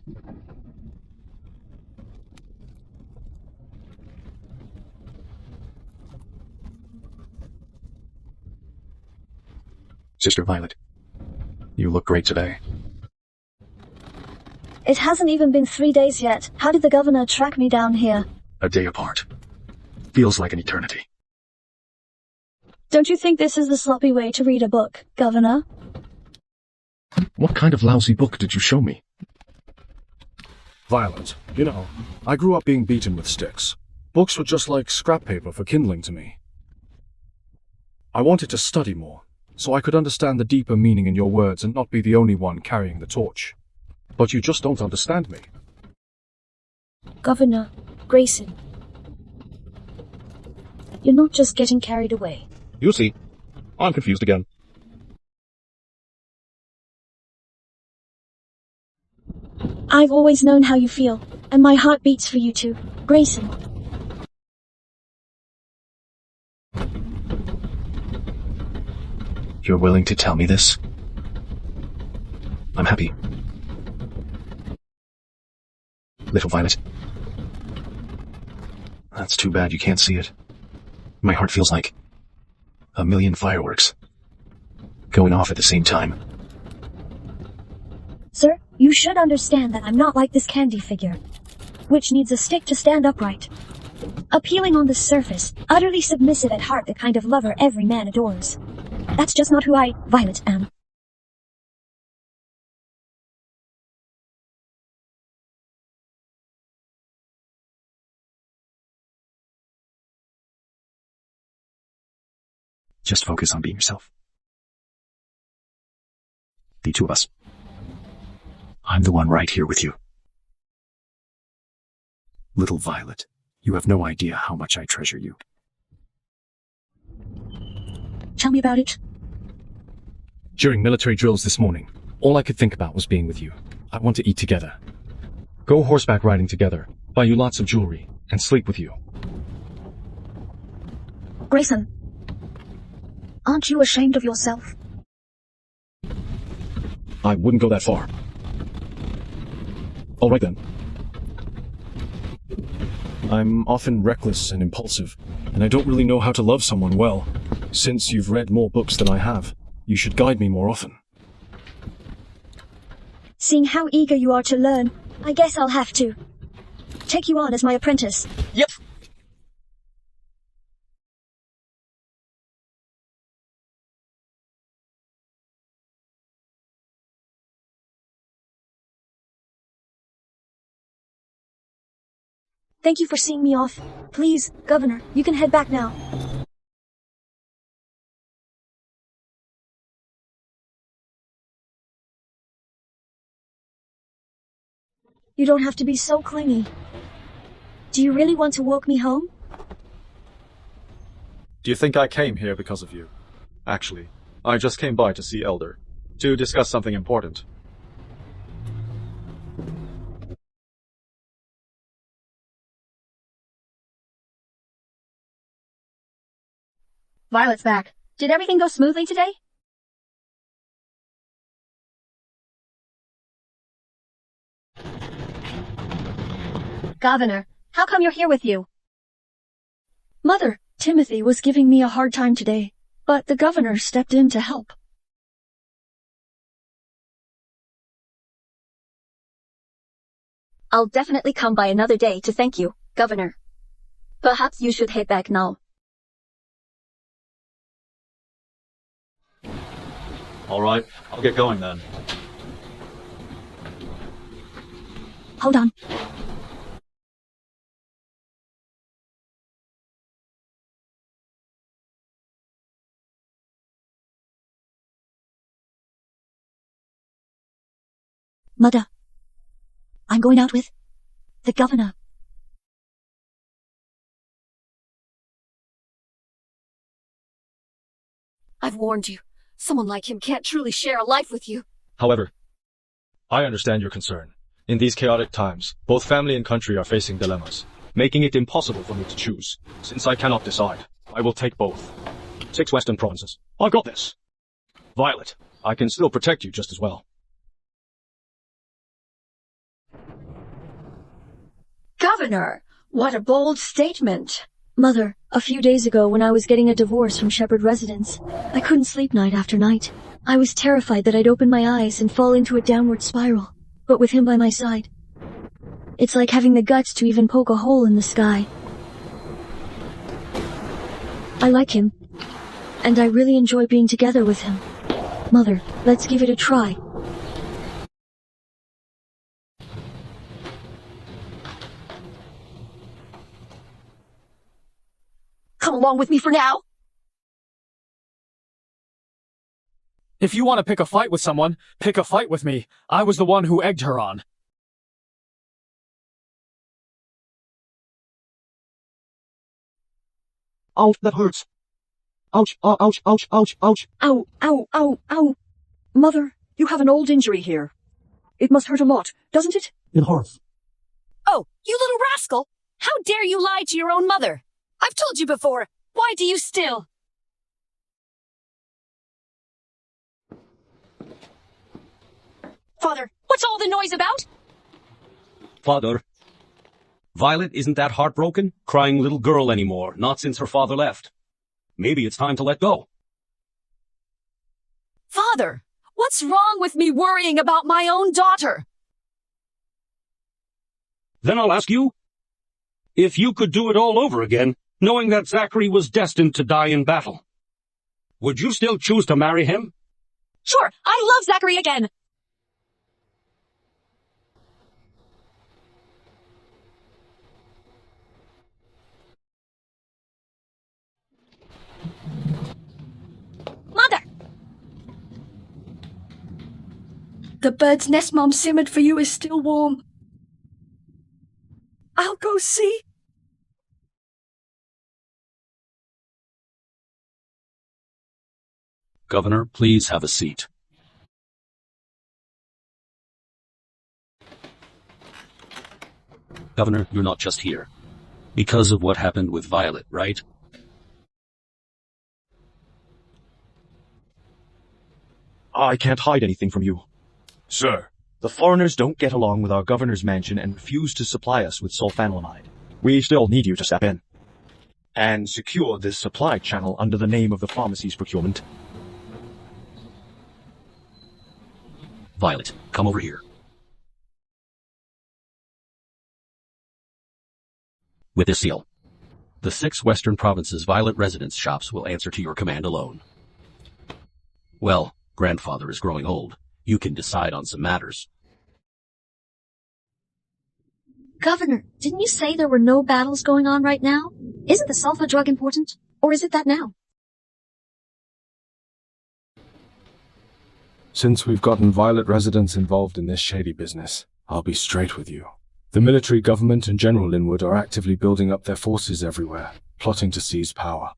Sister Violet, you look great today. It hasn't even been 3 days yet. How did the governor track me down here? A day apart. Feels like an eternity. Don't you think this is the sloppy way to read a book, Governor? What kind of lousy book did you show me? Violet, you know, I grew up being beaten with sticks. Books were just like scrap paper for kindling to me. I wanted to study more, so I could understand the deeper meaning in your words and not be the only one carrying the torch. But you just don't understand me. Governor Grayson, you're not just getting carried away. You'll see. I'm confused again. I've always known how you feel, and my heart beats for you too, Grayson. You're willing to tell me this? I'm happy. little Violet. That's too bad you can't see it. My heart feels like a million fireworks going off at the same time. Sir, you should understand that I'm not like this candy figure, which needs a stick to stand upright. Appealing on the surface, utterly submissive at heart, the kind of lover every man adores. That's just not who I, Violet, am. Just focus on being yourself. The two of us. I'm the one right here with you. Little Violet, you have no idea how much I treasure you. Tell me about it. During military drills this morning, all I could think about was being with you. I want to eat together, go horseback riding together, buy you lots of jewelry, and sleep with you. Grayson, aren't you ashamed of yourself? I wouldn't go that far. All right then. I'm often reckless and impulsive, and I don't really know how to love someone well. Since you've read more books than I have, you should guide me more often. Seeing how eager you are to learn, I guess I'll have to take you on as my apprentice. Yep. Thank you for seeing me off. Please, Governor, you can head back now. You don't have to be so clingy. Do you really want to walk me home? Do you think I came here because of you? Actually, I just came by to see Elder, to discuss something important. Violet's back. Did everything go smoothly today? Governor, how come you're here with you? Mother, Timothy was giving me a hard time today, but the governor stepped in to help. I'll definitely come by another day to thank you, Governor. Perhaps you should head back now. All right, I'll get going then. Hold on. Mother, I'm going out with the governor. I've warned you. Someone like him can't truly share a life with you. However, I understand your concern. In these chaotic times, both family and country are facing dilemmas, making it impossible for me to choose. Since I cannot decide, I will take both. 6 western provinces. I got this. Violet, I can still protect you just as well. Governor, what a bold statement. Mother, a few days ago when I was getting a divorce from Shepherd residence, I couldn't sleep night after night. I was terrified that I'd open my eyes and fall into a downward spiral. But with him by my side, it's like having the guts to even poke a hole in the sky. I like him, and I really enjoy being together with him. Mother, let's give it a try. Come along with me for now. If you want to pick a fight with someone, pick a fight with me. I was the one who egged her on. Ouch, that hurts. Ouch, ouch, ouch, ouch, ouch. Ow, ow, ow, ow. Mother, you have an old injury here. It must hurt a lot, doesn't it? It hurts. Oh, you little rascal! How dare you lie to your own mother? I've told you before. Why do you still? Father, what's all the noise about? Father, Violet isn't that heartbroken, crying little girl anymore, not since her father left. Maybe it's time to let go. Father, what's wrong with me worrying about my own daughter? Then I'll ask you, if you could do it all over again, knowing that Zachary was destined to die in battle, would you still choose to marry him? Sure, I love Zachary again. Mother! The bird's nest Mom simmered for you is still warm. I'll go see. Governor, please have a seat. Governor, you're not just here because of what happened with Violet, right? I can't hide anything from you. Sir. The foreigners don't get along with our governor's mansion and refuse to supply us with sulfanilamide. We still need you to step in and secure this supply channel under the name of the pharmacy's procurement. Violet, come over here. With this seal, the 6 Western Provinces Violet residence shops will answer to your command alone. Well, grandfather is growing old. You can decide on some matters. Governor, didn't you say there were no battles going on right now? Isn't the sulfa drug important? Or is it that now? Since we've gotten Violet residents involved in this shady business, I'll be straight with you. The military government and General Linwood are actively building up their forces everywhere, plotting to seize power.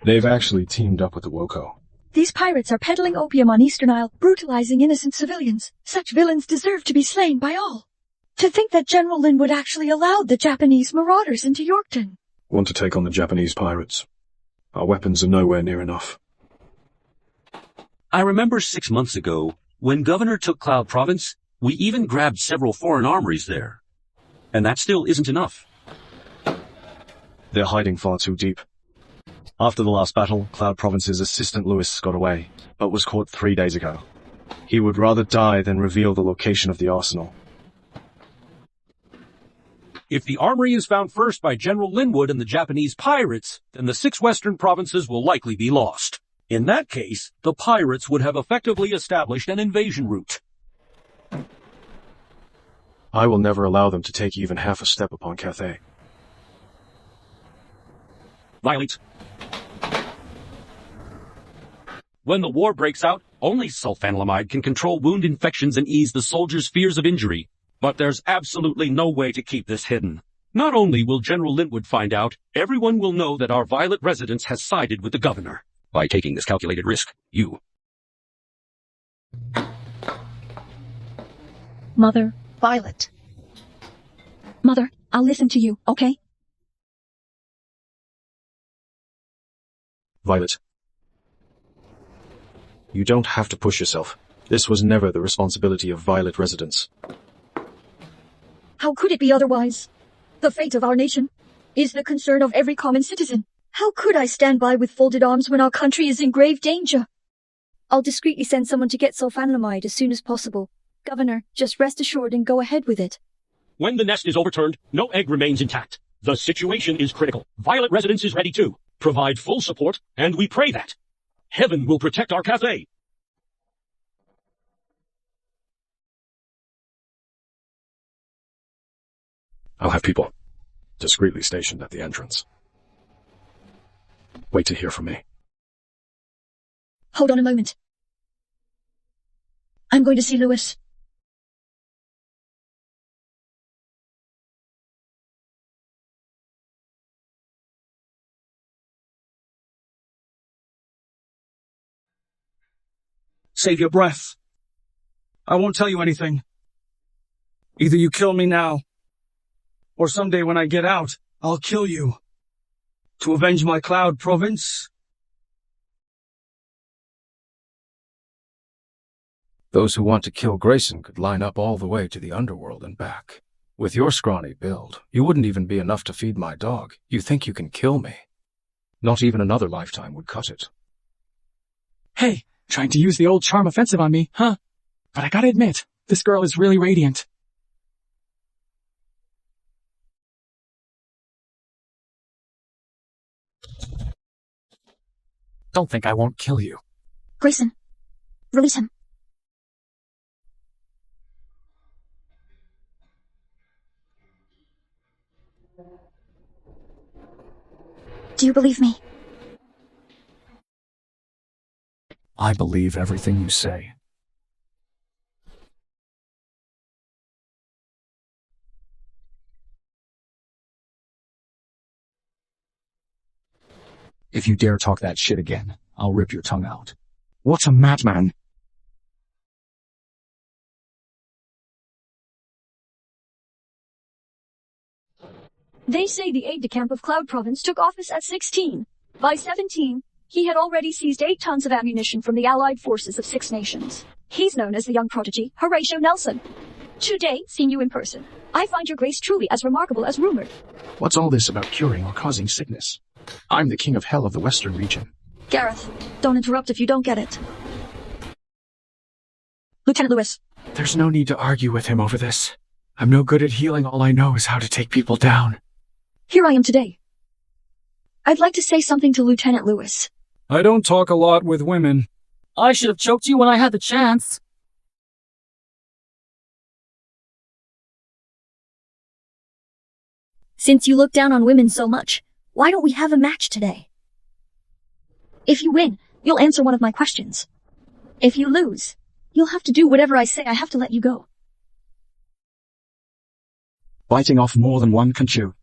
They've actually teamed up with the Woko. These pirates are peddling opium on Eastern Isle, brutalizing innocent civilians. Such villains deserve to be slain by all. To think that General Linwood actually allowed the Japanese marauders into Yorkton. Want to take on the Japanese pirates? Our weapons are nowhere near enough. I remember 6 months ago, when Governor took Cloud Province, we even grabbed several foreign armories there. And that still isn't enough. They're hiding far too deep. After the last battle, Cloud Province's assistant Lewis got away, but was caught 3 days ago. He would rather die than reveal the location of the arsenal. If the armory is found first by General Linwood and the Japanese pirates, then the 6 Western Provinces will likely be lost. In that case, the pirates would have effectively established an invasion route. I will never allow them to take even half a step upon Cathay. Violet. When the war breaks out, only sulfanilamide can control wound infections and ease the soldiers' fears of injury. But there's absolutely no way to keep this hidden. Not only will General Linwood find out, everyone will know that our Violet residence has sided with the governor. By taking this calculated risk, you... Mother, Violet. Mother, I'll listen to you, okay? Violet. You don't have to push yourself. This was never the responsibility of Violet residents. How could it be otherwise? The fate of our nation is the concern of every common citizen. How could I stand by with folded arms when our country is in grave danger? I'll discreetly send someone to get sulfanilamide as soon as possible. Governor, just rest assured and go ahead with it. When the nest is overturned, no egg remains intact. The situation is critical. Violet residence is ready to provide full support, and we pray that heaven will protect our Cathay. I'll have people discreetly stationed at the entrance. Wait to hear from me. Hold on a moment. I'm going to see Lewis. Save your breath. I won't tell you anything. Either you kill me now, or someday when I get out, I'll kill you. To avenge my Cloud Province. Those who want to kill Grayson could line up all the way to the underworld and back. With your scrawny build, you wouldn't even be enough to feed my dog. You think you can kill me? Not even another lifetime would cut it. Hey, trying to use the old charm offensive on me, huh? But I gotta admit, this girl is really radiant. Don't think I won't kill you. Grayson, release him. Do you believe me? I believe everything you say. If you dare talk that shit again, I'll rip your tongue out. What's a madman? They say the aide-de-camp of Cloud Province took office at 16. By 17, he had already seized 8 tons of ammunition from the allied forces of 6 nations. He's known as the young prodigy, Horatio Nelson. Today, seeing you in person, I find your grace truly as remarkable as rumored. What's all this about curing or causing sickness? I'm the king of hell of the western region. Gareth, don't interrupt if you don't get it. Lieutenant Lewis. There's no need to argue with him over this. I'm no good at healing. All I know is how to take people down. Here I am today. I'd like to say something to Lieutenant Lewis. I don't talk a lot with women. I should have choked you when I had the chance. Since you look down on women so much, why don't we have a match today? If you win, you'll answer one of my questions. If you lose, you'll have to do whatever I say. I have to let you go. Biting off more than one can chew.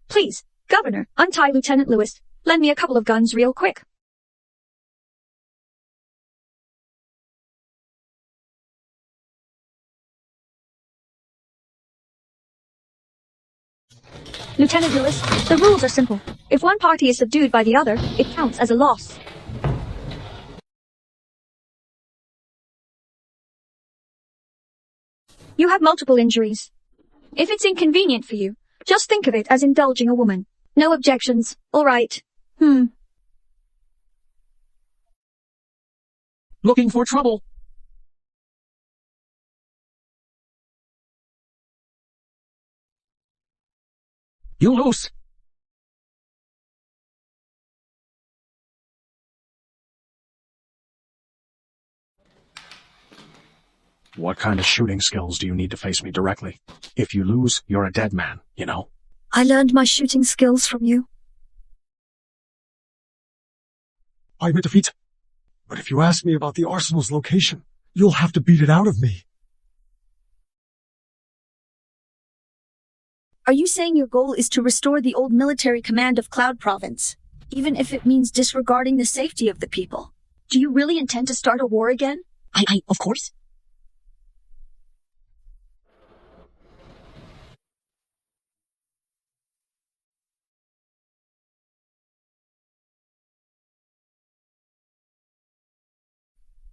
Please, Governor, untie Lieutenant Lewis. Lend me a couple of guns real quick. Lieutenant Lewis, the rules are simple. If one party is subdued by the other, it counts as a loss. You have multiple injuries. If it's inconvenient for you, just think of it as indulging a woman. No objections, all right. Looking for trouble. You lose. What kind of shooting skills do you need to face me directly? If you lose, you're a dead man, you know? I learned my shooting skills from you. I admit defeat. But if you ask me about the arsenal's location, you'll have to beat it out of me. Are you saying your goal is to restore the old military command of Cloud Province, even if it means disregarding the safety of the people? Do you really intend to start a war again? Of course.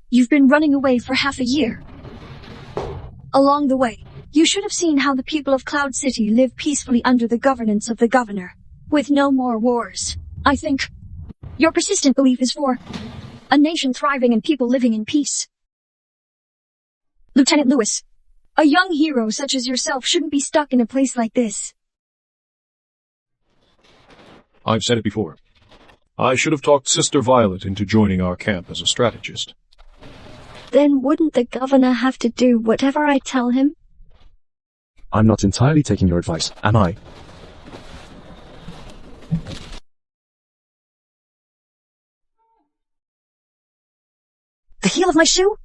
You've been running away for half a year. Along the way, you should have seen how the people of Cloud City live peacefully under the governance of the governor, with no more wars. I think your persistent belief is for a nation thriving and people living in peace. Lieutenant Lewis, a young hero such as yourself shouldn't be stuck in a place like this. I've said it before. I should have talked Sister Violet into joining our camp as a strategist. Then wouldn't the governor have to do whatever I tell him? I'm not entirely taking your advice, am I? The heel of my shoe?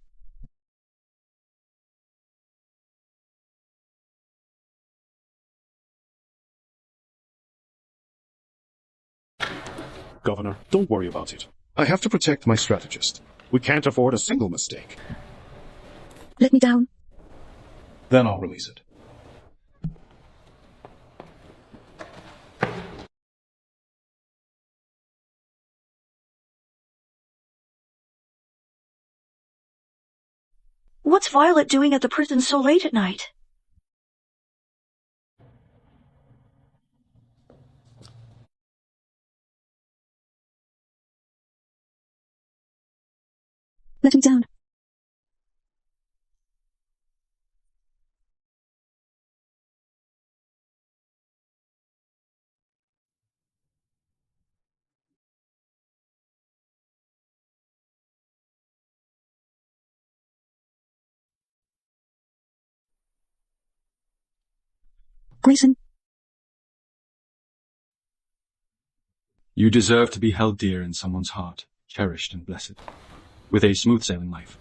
Governor, don't worry about it. I have to protect my strategist. We can't afford a single mistake. Let me down. Then I'll release it. What's Violet doing at the prison so late at night? let me down. Grayson, You deserve to be held dear in someone's heart, cherished and blessed, with a smooth-sailing life.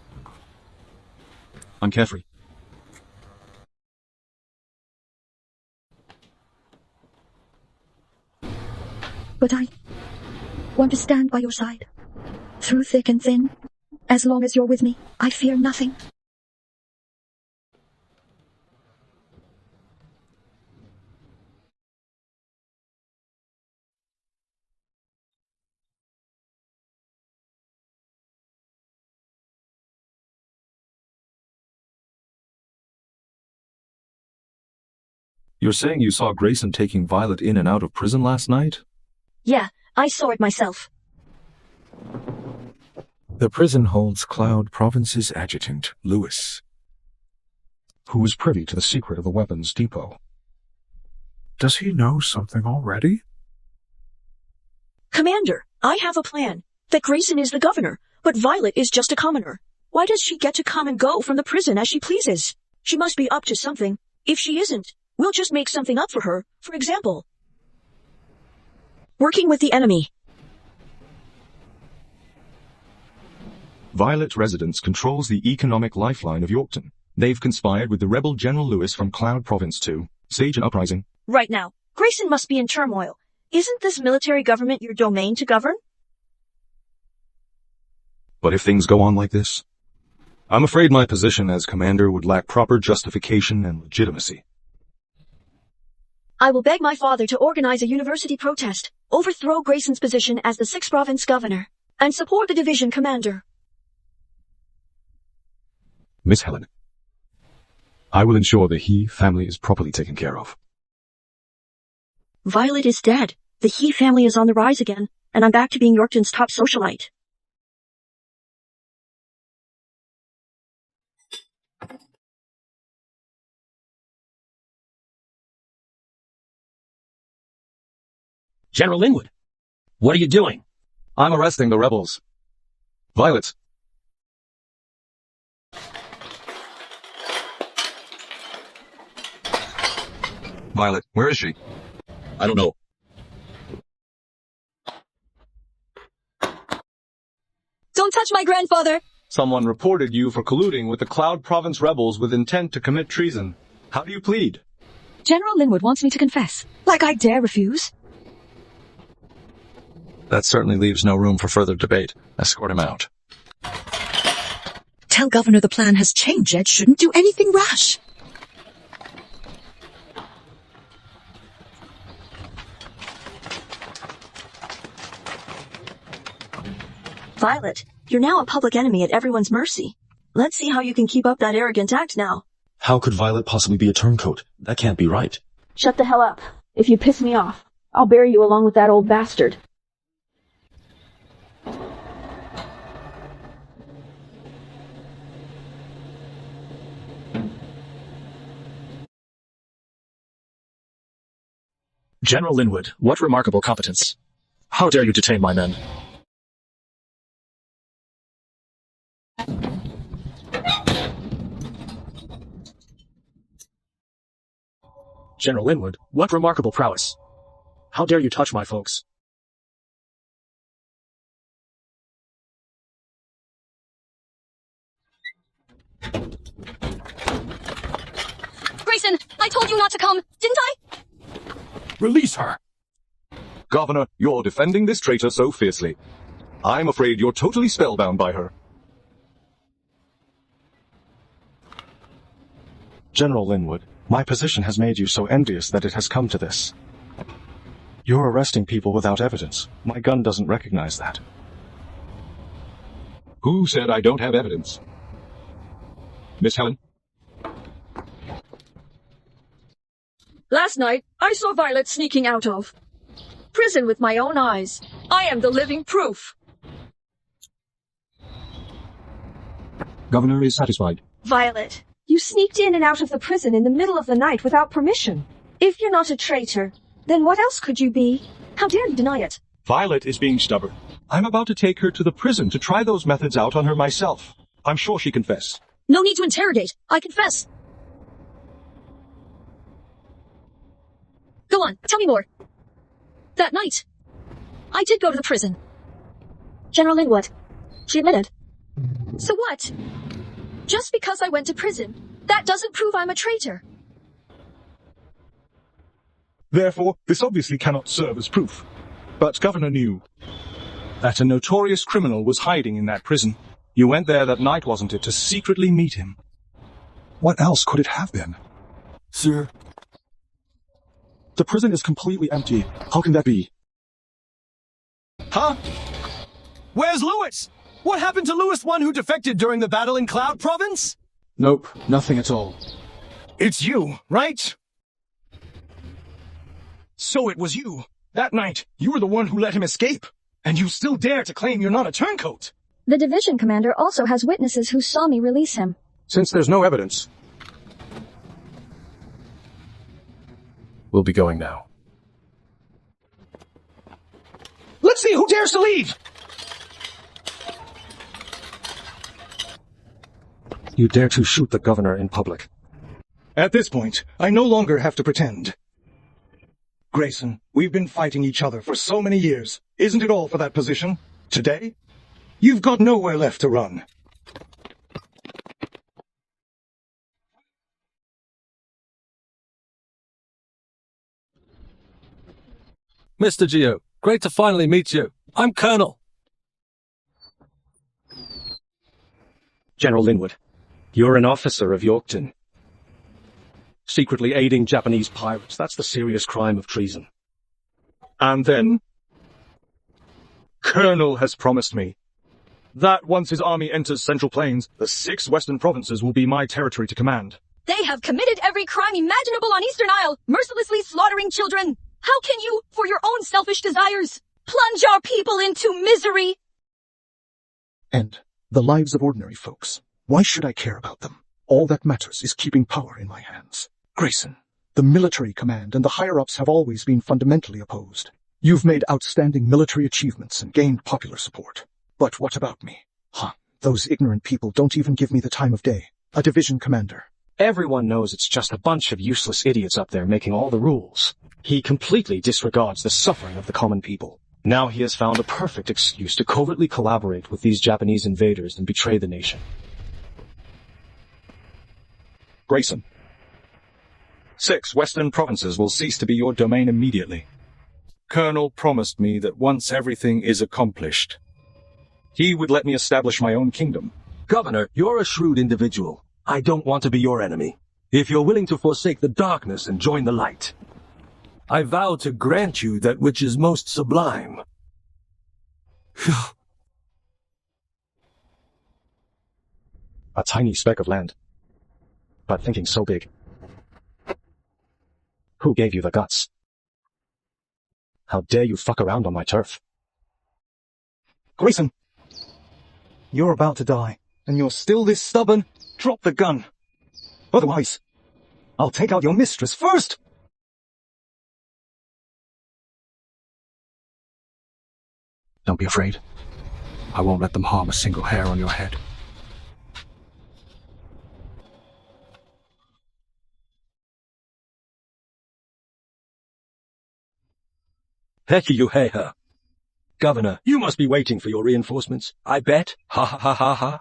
I'm carefree. but I want to stand by your side, through thick and thin. As long as you're with me, I fear nothing. You're saying you saw Grayson taking Violet in and out of prison last night? Yeah, I saw it myself. The prison holds Cloud Province's adjutant, Lewis, who is privy to the secret of the weapons depot. Does he know something already? Commander, I have a plan. That Grayson is the governor, but Violet is just a commoner. Why does she get to come and go from the prison as she pleases? She must be up to something. If she isn't, we'll just make something up for her. For example, working with the enemy. Violet Residence controls the economic lifeline of Yorkton. They've conspired with the rebel General Lewis from Cloud Province to stage an uprising. Right now, Grayson must be in turmoil. Isn't this military government your domain to govern? But if things go on like this, I'm afraid my position as commander would lack proper justification and legitimacy. I will beg my father to organize a university protest, overthrow Grayson's position as the 6th province governor, and support the division commander. Miss Helen, I will ensure the He family is properly taken care of. Violet is dead. The He family is on the rise again, and I'm back to being Yorkton's top socialite. General Linwood, what are you doing? I'm arresting the rebels. Violet. Violet, where is she? I don't know. Don't touch my grandfather! Someone reported you for colluding with the Cloud Province rebels with intent to commit treason. How do you plead? General Linwood wants me to confess. Like I dare refuse? That certainly leaves no room for further debate. Escort him out. Tell Governor the plan has changed. Jed shouldn't do anything rash. Violet, you're now a public enemy at everyone's mercy. Let's see how you can keep up that arrogant act now. How could Violet possibly be a turncoat? That can't be right. Shut the hell up. If you piss me off, I'll bury you along with that old bastard. General Linwood, what remarkable competence. How dare you detain my men? General Linwood, what remarkable prowess. How dare you touch my folks? Grayson, I told you not to come, didn't I? Release her! Governor, you're defending this traitor so fiercely. I'm afraid you're totally spellbound by her. General Linwood, my position has made you so envious that it has come to this. You're arresting people without evidence. My gun doesn't recognize that. Who said I don't have evidence? Miss Helen? Last night, I saw Violet sneaking out of prison with my own eyes. I am the living proof. Governor is satisfied. Violet, you sneaked in and out of the prison in the middle of the night without permission. If you're not a traitor, then what else could you be? How dare you deny it? Violet is being stubborn. I'm about to take her to the prison to try those methods out on her myself. I'm sure she'll confess. No need to interrogate. I confess. Go on, tell me more. That night, I did go to the prison. General Linwood, she admitted. So what? Just because I went to prison, that doesn't prove I'm a traitor. Therefore, this obviously cannot serve as proof. But Governor knew that a notorious criminal was hiding in that prison. You went there that night, wasn't it, to secretly meet him? What else could it have been? Sir? The prison is completely empty. How can that be? Huh? Where's Lewis? What happened to Lewis, one who defected during the battle in Cloud Province? Nope, nothing at all. It's you, right? So it was you. That night, you were the one who let him escape. And you still dare to claim you're not a turncoat. The division commander also has witnesses who saw me release him. Since there's no evidence, we'll be going now. Let's see who dares to leave! You dare to shoot the governor in public. At this point, I no longer have to pretend. Grayson, we've been fighting each other for so many years. Isn't it all for that position? Today? You've got nowhere left to run. Mr. Geo, great to finally meet you. I'm Colonel. General Linwood, you're an officer of Yorkton. Secretly aiding Japanese pirates, that's the serious crime of treason. And then, Colonel has promised me that once his army enters Central Plains, the 6 western provinces will be my territory to command. They have committed every crime imaginable on Eastern Isle, mercilessly slaughtering children. How can you, for your own selfish desires, plunge our people into misery? And the lives of ordinary folks. Why should I care about them? All that matters is keeping power in my hands. Grayson, the military command and the higher-ups have always been fundamentally opposed. You've made outstanding military achievements and gained popular support. But what about me? Those ignorant people don't even give me the time of day. A division commander. Everyone knows it's just a bunch of useless idiots up there making all the rules. He completely disregards the suffering of the common people. Now he has found a perfect excuse to covertly collaborate with these Japanese invaders and betray the nation. Grayson, 6 western provinces will cease to be your domain immediately. Colonel promised me that once everything is accomplished, he would let me establish my own kingdom. Governor, you're a shrewd individual. I don't want to be your enemy. If you're willing to forsake the darkness and join the light, I vow to grant you that which is most sublime. A tiny speck of land, but thinking so big. Who gave you the guts? How dare you fuck around on my turf? Grayson, you're about to die, and you're still this stubborn? Drop the gun. Otherwise, I'll take out your mistress first! Don't be afraid. I won't let them harm a single hair on your head. Heck you hey-ha. Governor, you must be waiting for your reinforcements. I bet. Ha ha ha ha ha.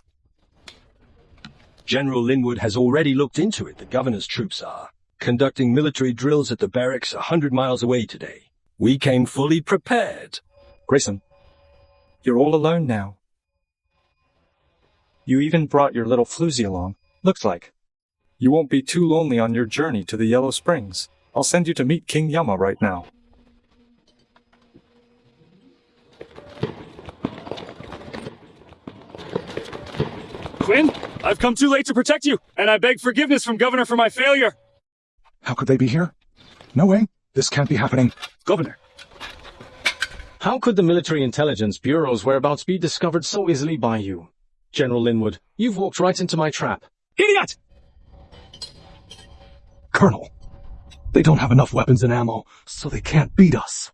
General Linwood has already looked into it. The governor's troops are conducting military drills at the barracks 100 miles away today. We came fully prepared. Grayson, you're all alone now. You even brought your little floozy along. Looks like. You won't be too lonely on your journey to the Yellow Springs. I'll send you to meet King Yama right now. Quinn, I've come too late to protect you, and I beg forgiveness from Governor for my failure. How could they be here? No way. This can't be happening. Governor, how could the Military Intelligence Bureau's whereabouts be discovered so easily by you? General Linwood, you've walked right into my trap. Idiot! Colonel, they don't have enough weapons and ammo, so they can't beat us.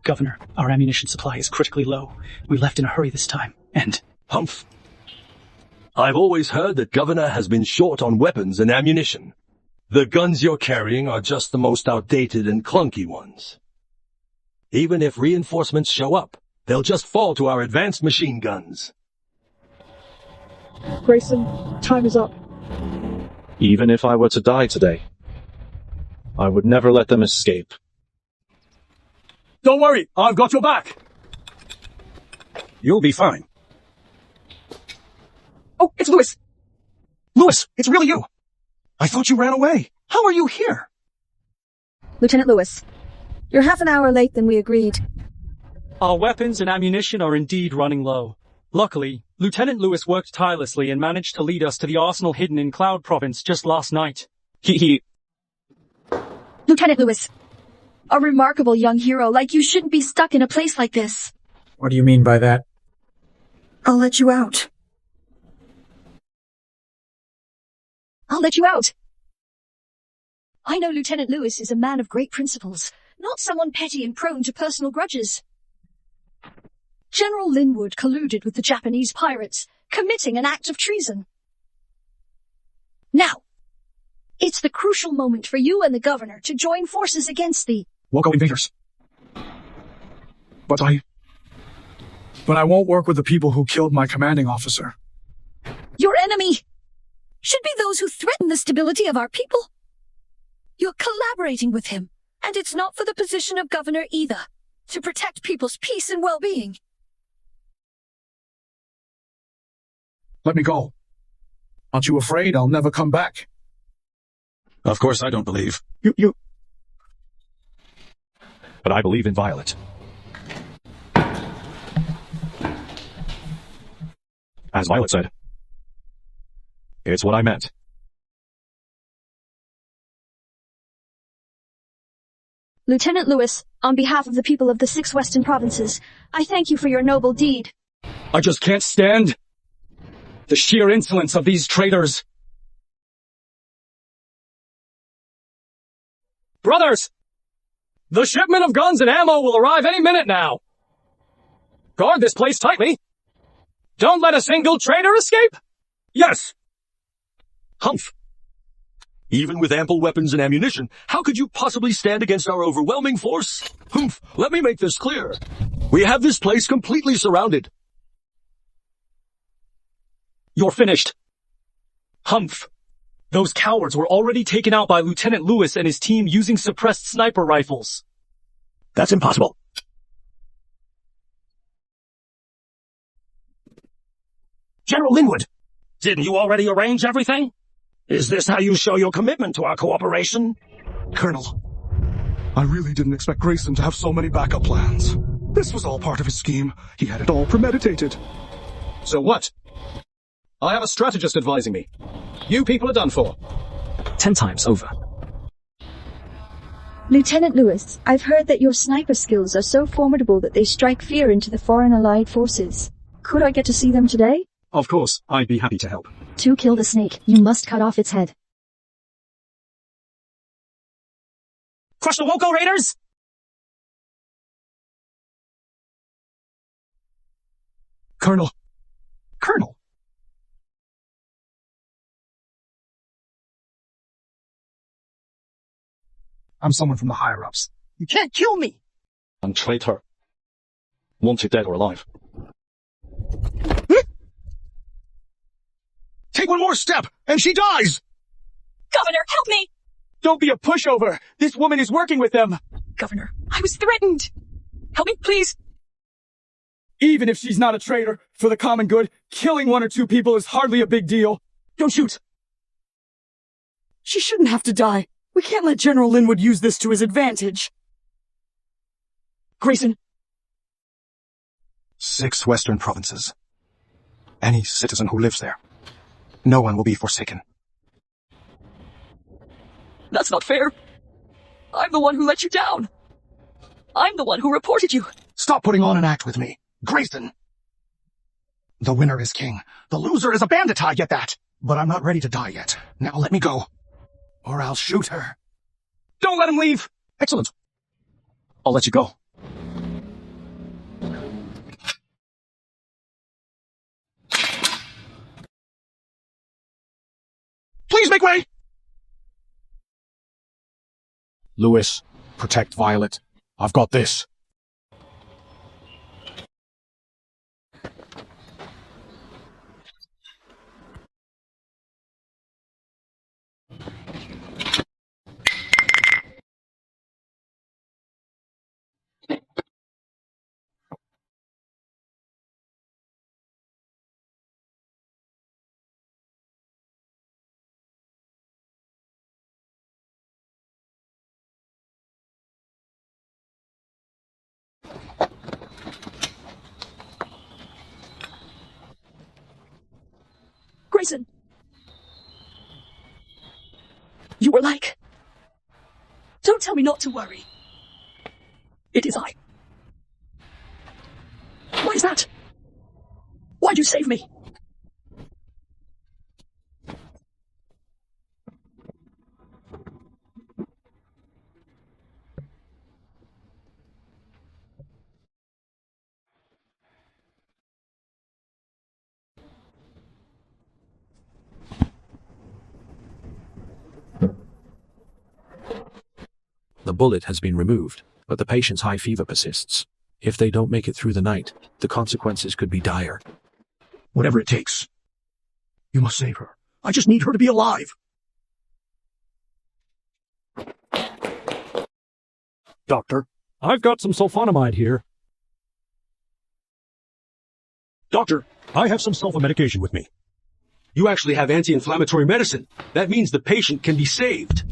Governor, our ammunition supply is critically low. We left in a hurry this time, and... Humph. I've always heard that Governor has been short on weapons and ammunition. The guns you're carrying are just the most outdated and clunky ones. Even if reinforcements show up, they'll just fall to our advanced machine guns. Grayson, time is up. Even if I were to die today, I would never let them escape. Don't worry, I've got your back. You'll be fine. Oh, it's Lewis! Lewis, it's really you! I thought you ran away. How are you here? Lieutenant Lewis, you're half an hour late than we agreed. Our weapons and ammunition are indeed running low. Luckily, Lieutenant Lewis worked tirelessly and managed to lead us to the arsenal hidden in Cloud Province just last night. Lieutenant Lewis, a remarkable young hero like you shouldn't be stuck in a place like this. What do you mean by that? I'll let you out. I'll let you out. I know Lieutenant Lewis is a man of great principles, not someone petty and prone to personal grudges. General Linwood colluded with the Japanese pirates, committing an act of treason. Now, it's the crucial moment for you and the governor to join forces against the Wogo invaders. But I won't work with the people who killed my commanding officer. Your enemy should be those who threaten the stability of our people. You're collaborating with him, and it's not for the position of governor either, to protect people's peace and well-being. Let me go. Aren't you afraid I'll never come back? Of course I don't believe. You... But I believe in Violet. As Violet said, it's what I meant. Lieutenant Lewis, on behalf of the people of the 6 Western Provinces, I thank you for your noble deed. I just can't stand the sheer insolence of these traitors. Brothers! The shipment of guns and ammo will arrive any minute now. Guard this place tightly. Don't let a single traitor escape. Yes! Humph! Even with ample weapons and ammunition, how could you possibly stand against our overwhelming force? Humph! Let me make this clear. We have this place completely surrounded. You're finished. Humph! Those cowards were already taken out by Lieutenant Lewis and his team using suppressed sniper rifles. That's impossible. General Linwood, didn't you already arrange everything? Is this how you show your commitment to our cooperation? Colonel, I really didn't expect Grayson to have so many backup plans. This was all part of his scheme. He had it all premeditated. So what? I have a strategist advising me. You people are done for. 10 times over. Lieutenant Lewis, I've heard that your sniper skills are so formidable that they strike fear into the foreign allied forces. Could I get to see them today? Of course, I'd be happy to help. To kill the snake, you must cut off its head. Crush the Woko Raiders! Colonel! I'm someone from the higher-ups. You can't kill me! I'm traitor. Wanted dead or alive. Take one more step, and she dies! Governor, help me! Don't be a pushover! This woman is working with them! Governor, I was threatened! Help me, please! Even if she's not a traitor, for the common good, killing 1 or 2 people is hardly a big deal. Don't shoot! She shouldn't have to die. We can't let General Linwood use this to his advantage. Grayson! 6 Western Provinces. Any citizen who lives there. No one will be forsaken. That's not fair. I'm the one who let you down. I'm the one who reported you. Stop putting on an act with me. Grayson! The winner is king. The loser is a bandit, I get that. But I'm not ready to die yet. Now let me go. Or I'll shoot her. Don't let him leave! Excellent. I'll let you go. Please make way! Lewis, protect Violet. I've got this. Grayson! You were like... Don't tell me not to worry. It is I. Why is that? Why'd you save me? The bullet has been removed, but the patient's high fever persists. If they don't make it through the night, the consequences could be dire. Whatever it takes. You must save her. I just need her to be alive. Doctor, I've got some sulfonamide here. Doctor, I have some sulfa-medication with me. You actually have anti-inflammatory medicine. That means the patient can be saved.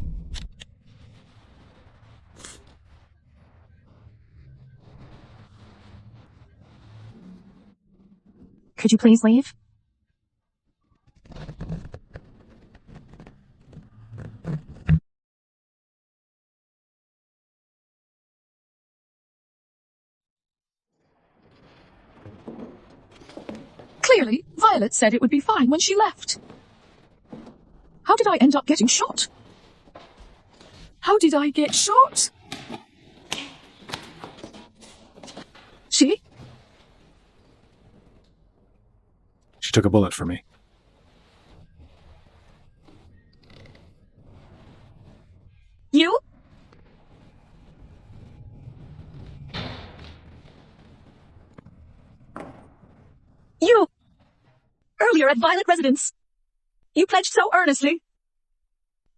Could you please leave? Clearly, Violet said it would be fine when she left. How did I end up getting shot? How did I get shot? She? She took a bullet for me. You? You! Earlier at Violet Residence, you pledged so earnestly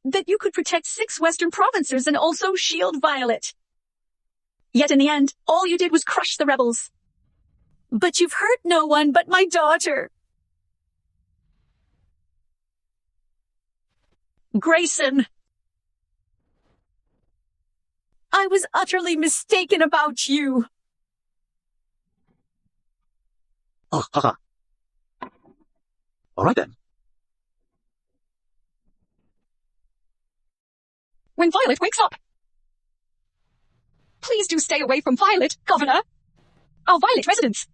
that you could protect 6 western provinces and also shield Violet. Yet in the end, all you did was crush the rebels. But you've hurt no one but my daughter. Grayson! I was utterly mistaken about you. Oh, haha. All right then. When Violet wakes up. Please do stay away from Violet, Governor. Our Violet residents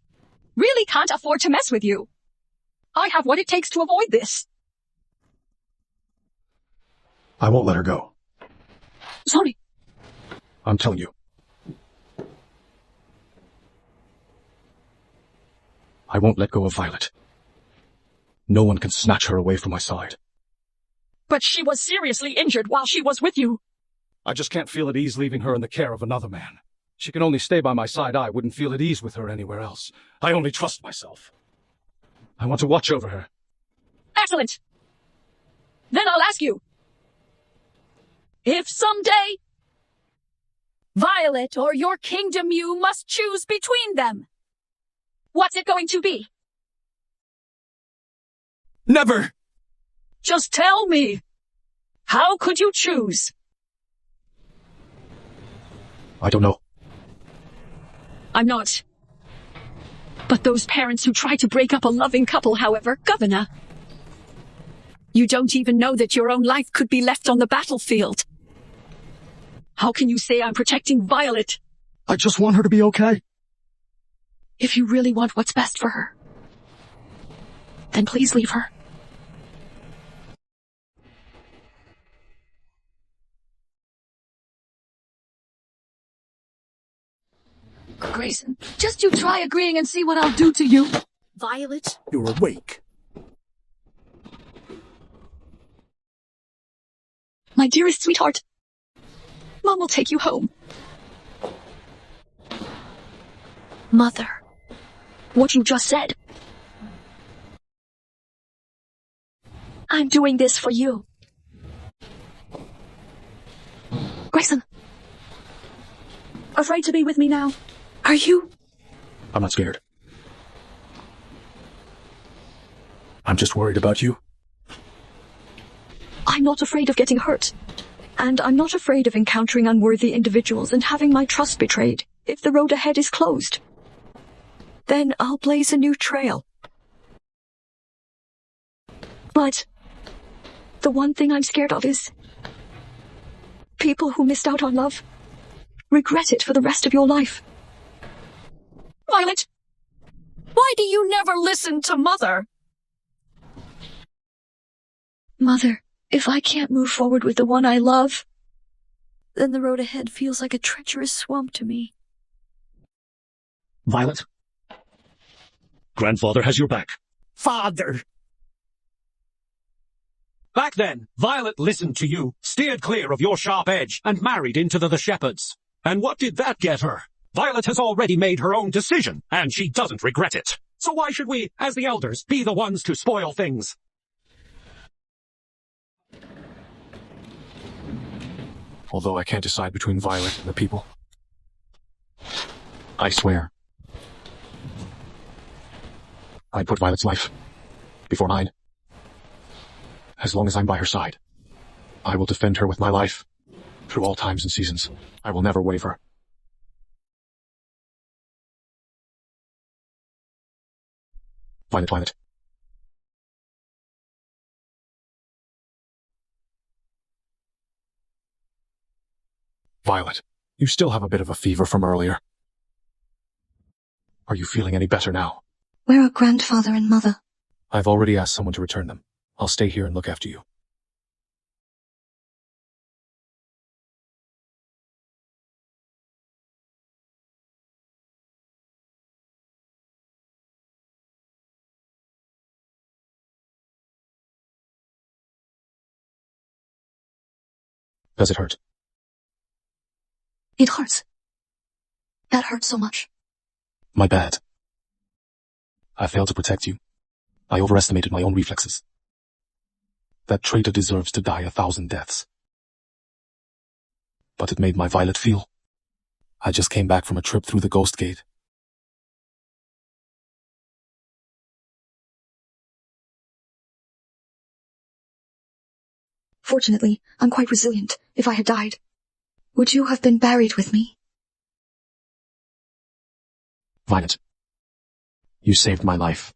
really can't afford to mess with you. I have what it takes to avoid this. I won't let her go. Sorry. I'm telling you. I won't let go of Violet. No one can snatch her away from my side. But she was seriously injured while she was with you. I just can't feel at ease leaving her in the care of another man. She can only stay by my side. I wouldn't feel at ease with her anywhere else. I only trust myself. I want to watch over her. Excellent. Then I'll ask you. If someday... Violet or your kingdom, you must choose between them. What's it going to be? Never! Just tell me. How could you choose? I don't know. I'm not. But those parents who try to break up a loving couple, however, Governor. You don't even know that your own life could be left on the battlefield. How can you say I'm protecting Violet? I just want her to be okay. If you really want what's best for her, Then please leave her. Grayson, just you try agreeing and see what I'll do to you. Violet? You're awake. My dearest sweetheart. Mom will take you home. Mother. What you just said. I'm doing this for you. Grayson. Afraid to be with me now? Are you? I'm not scared. I'm just worried about you. I'm not afraid of getting hurt. And I'm not afraid of encountering unworthy individuals and having my trust betrayed if the road ahead is closed. Then I'll blaze a new trail. But the one thing I'm scared of is people who missed out on love regret it for the rest of your life. Violet, why do you never listen to Mother? Mother, if I can't move forward with the one I love, then the road ahead feels like a treacherous swamp to me. Violet? Grandfather has your back. Father! Back then, Violet listened to you, steered clear of your sharp edge, and married into the Shepherds. And what did that get her? Violet has already made her own decision, and she doesn't regret it. So why should we, as the elders, be the ones to spoil things? Although I can't decide between Violet and the people, I swear I'd put Violet's life before mine. As long as I'm by her side, I will defend her with my life through all times and seasons. I will never waver. Violet, Violet. Violet, you still have a bit of a fever from earlier. Are you feeling any better now? Where are grandfather and mother? I've already asked someone to return them. I'll stay here and look after you. Does it hurt? It hurts. That hurts so much. My bad. I failed to protect you. I overestimated my own reflexes. That traitor deserves to die 1,000 deaths. But it made my Violet feel. I just came back from a trip through the Ghost Gate. Fortunately, I'm quite resilient. If I had died, would you have been buried with me? Violet, you saved my life.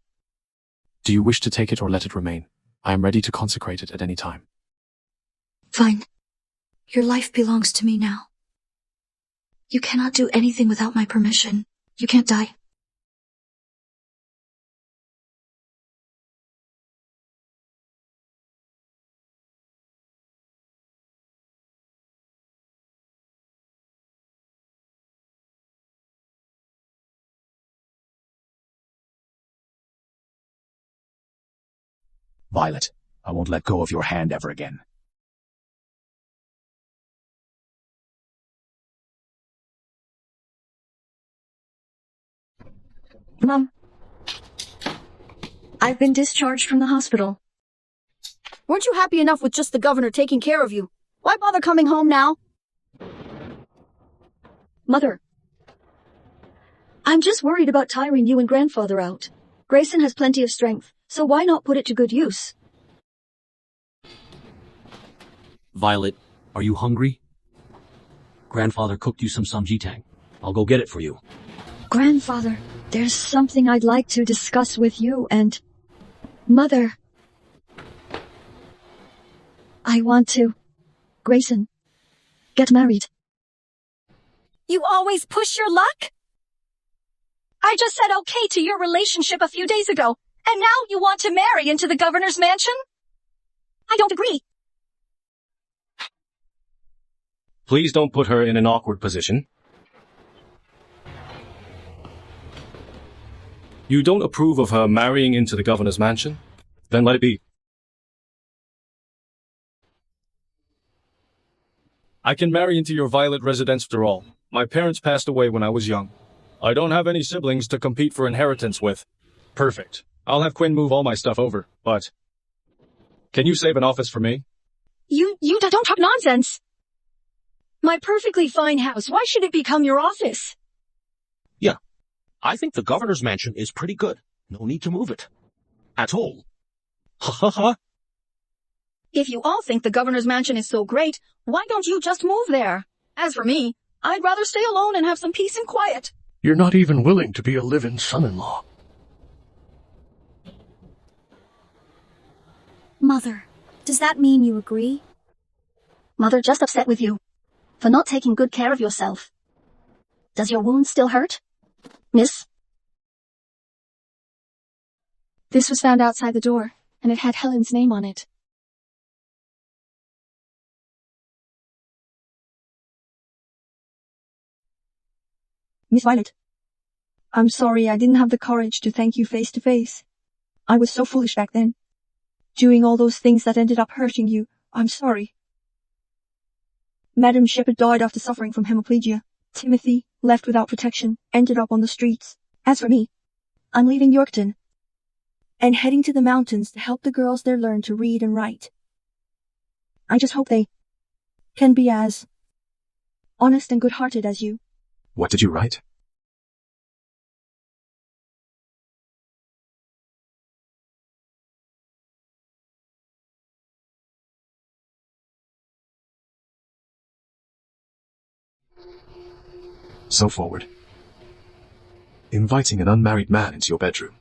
Do you wish to take it or let it remain? I am ready to consecrate it at any time. Fine. Your life belongs to me now. You cannot do anything without my permission. You can't die. Violet, I won't let go of your hand ever again. Mom, I've been discharged from the hospital. Weren't you happy enough with just the governor taking care of you? Why bother coming home now? Mother, I'm just worried about tiring you and grandfather out. Grayson has plenty of strength, so why not put it to good use? Violet, are you hungry? Grandfather cooked you some samjitang. I'll go get it for you. Grandfather, there's something I'd like to discuss with you and Mother. I want to, Grayson, get married. You always push your luck? I just said okay to your relationship a few days ago, And now you want to marry into the governor's mansion? I don't agree. Please don't put her in an awkward position. You don't approve of her marrying into the governor's mansion? Then let it be. I can marry into your violet residence after all. My parents passed away when I was young. I don't have any siblings to compete for inheritance with. Perfect. I'll have Quinn move all my stuff over, but... Can you save an office for me? You don't talk nonsense. My perfectly fine house, why should it become your office? Yeah. I think the governor's mansion is pretty good. No need to move it. At all. Ha ha ha. If you all think the governor's mansion is so great, why don't you just move there? As for me, I'd rather stay alone and have some peace and quiet. You're not even willing to be a live-in son-in-law. Mother, does that mean you agree? Mother, just upset with you for not taking good care of yourself. Does your wound still hurt, miss? This was found outside the door, and it had Helen's name on it. Miss Violet, I'm sorry I didn't have the courage to thank you face to face. I was so foolish back then. Doing all those things that ended up hurting you. I'm sorry. Madam Shepherd died after suffering from hemiplegia. Timothy, left without protection, ended up on the streets. As for me, I'm leaving Yorkton and heading to the mountains to help the girls there learn to read and write. I just hope they can be as honest and good-hearted as you. What did you write? So forward. Inviting an unmarried man into your bedroom.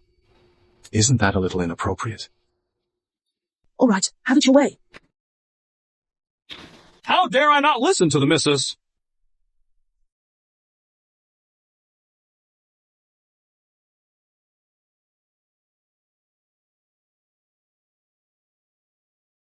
Isn't that a little inappropriate? All right, have it your way. How dare I not listen to the missus?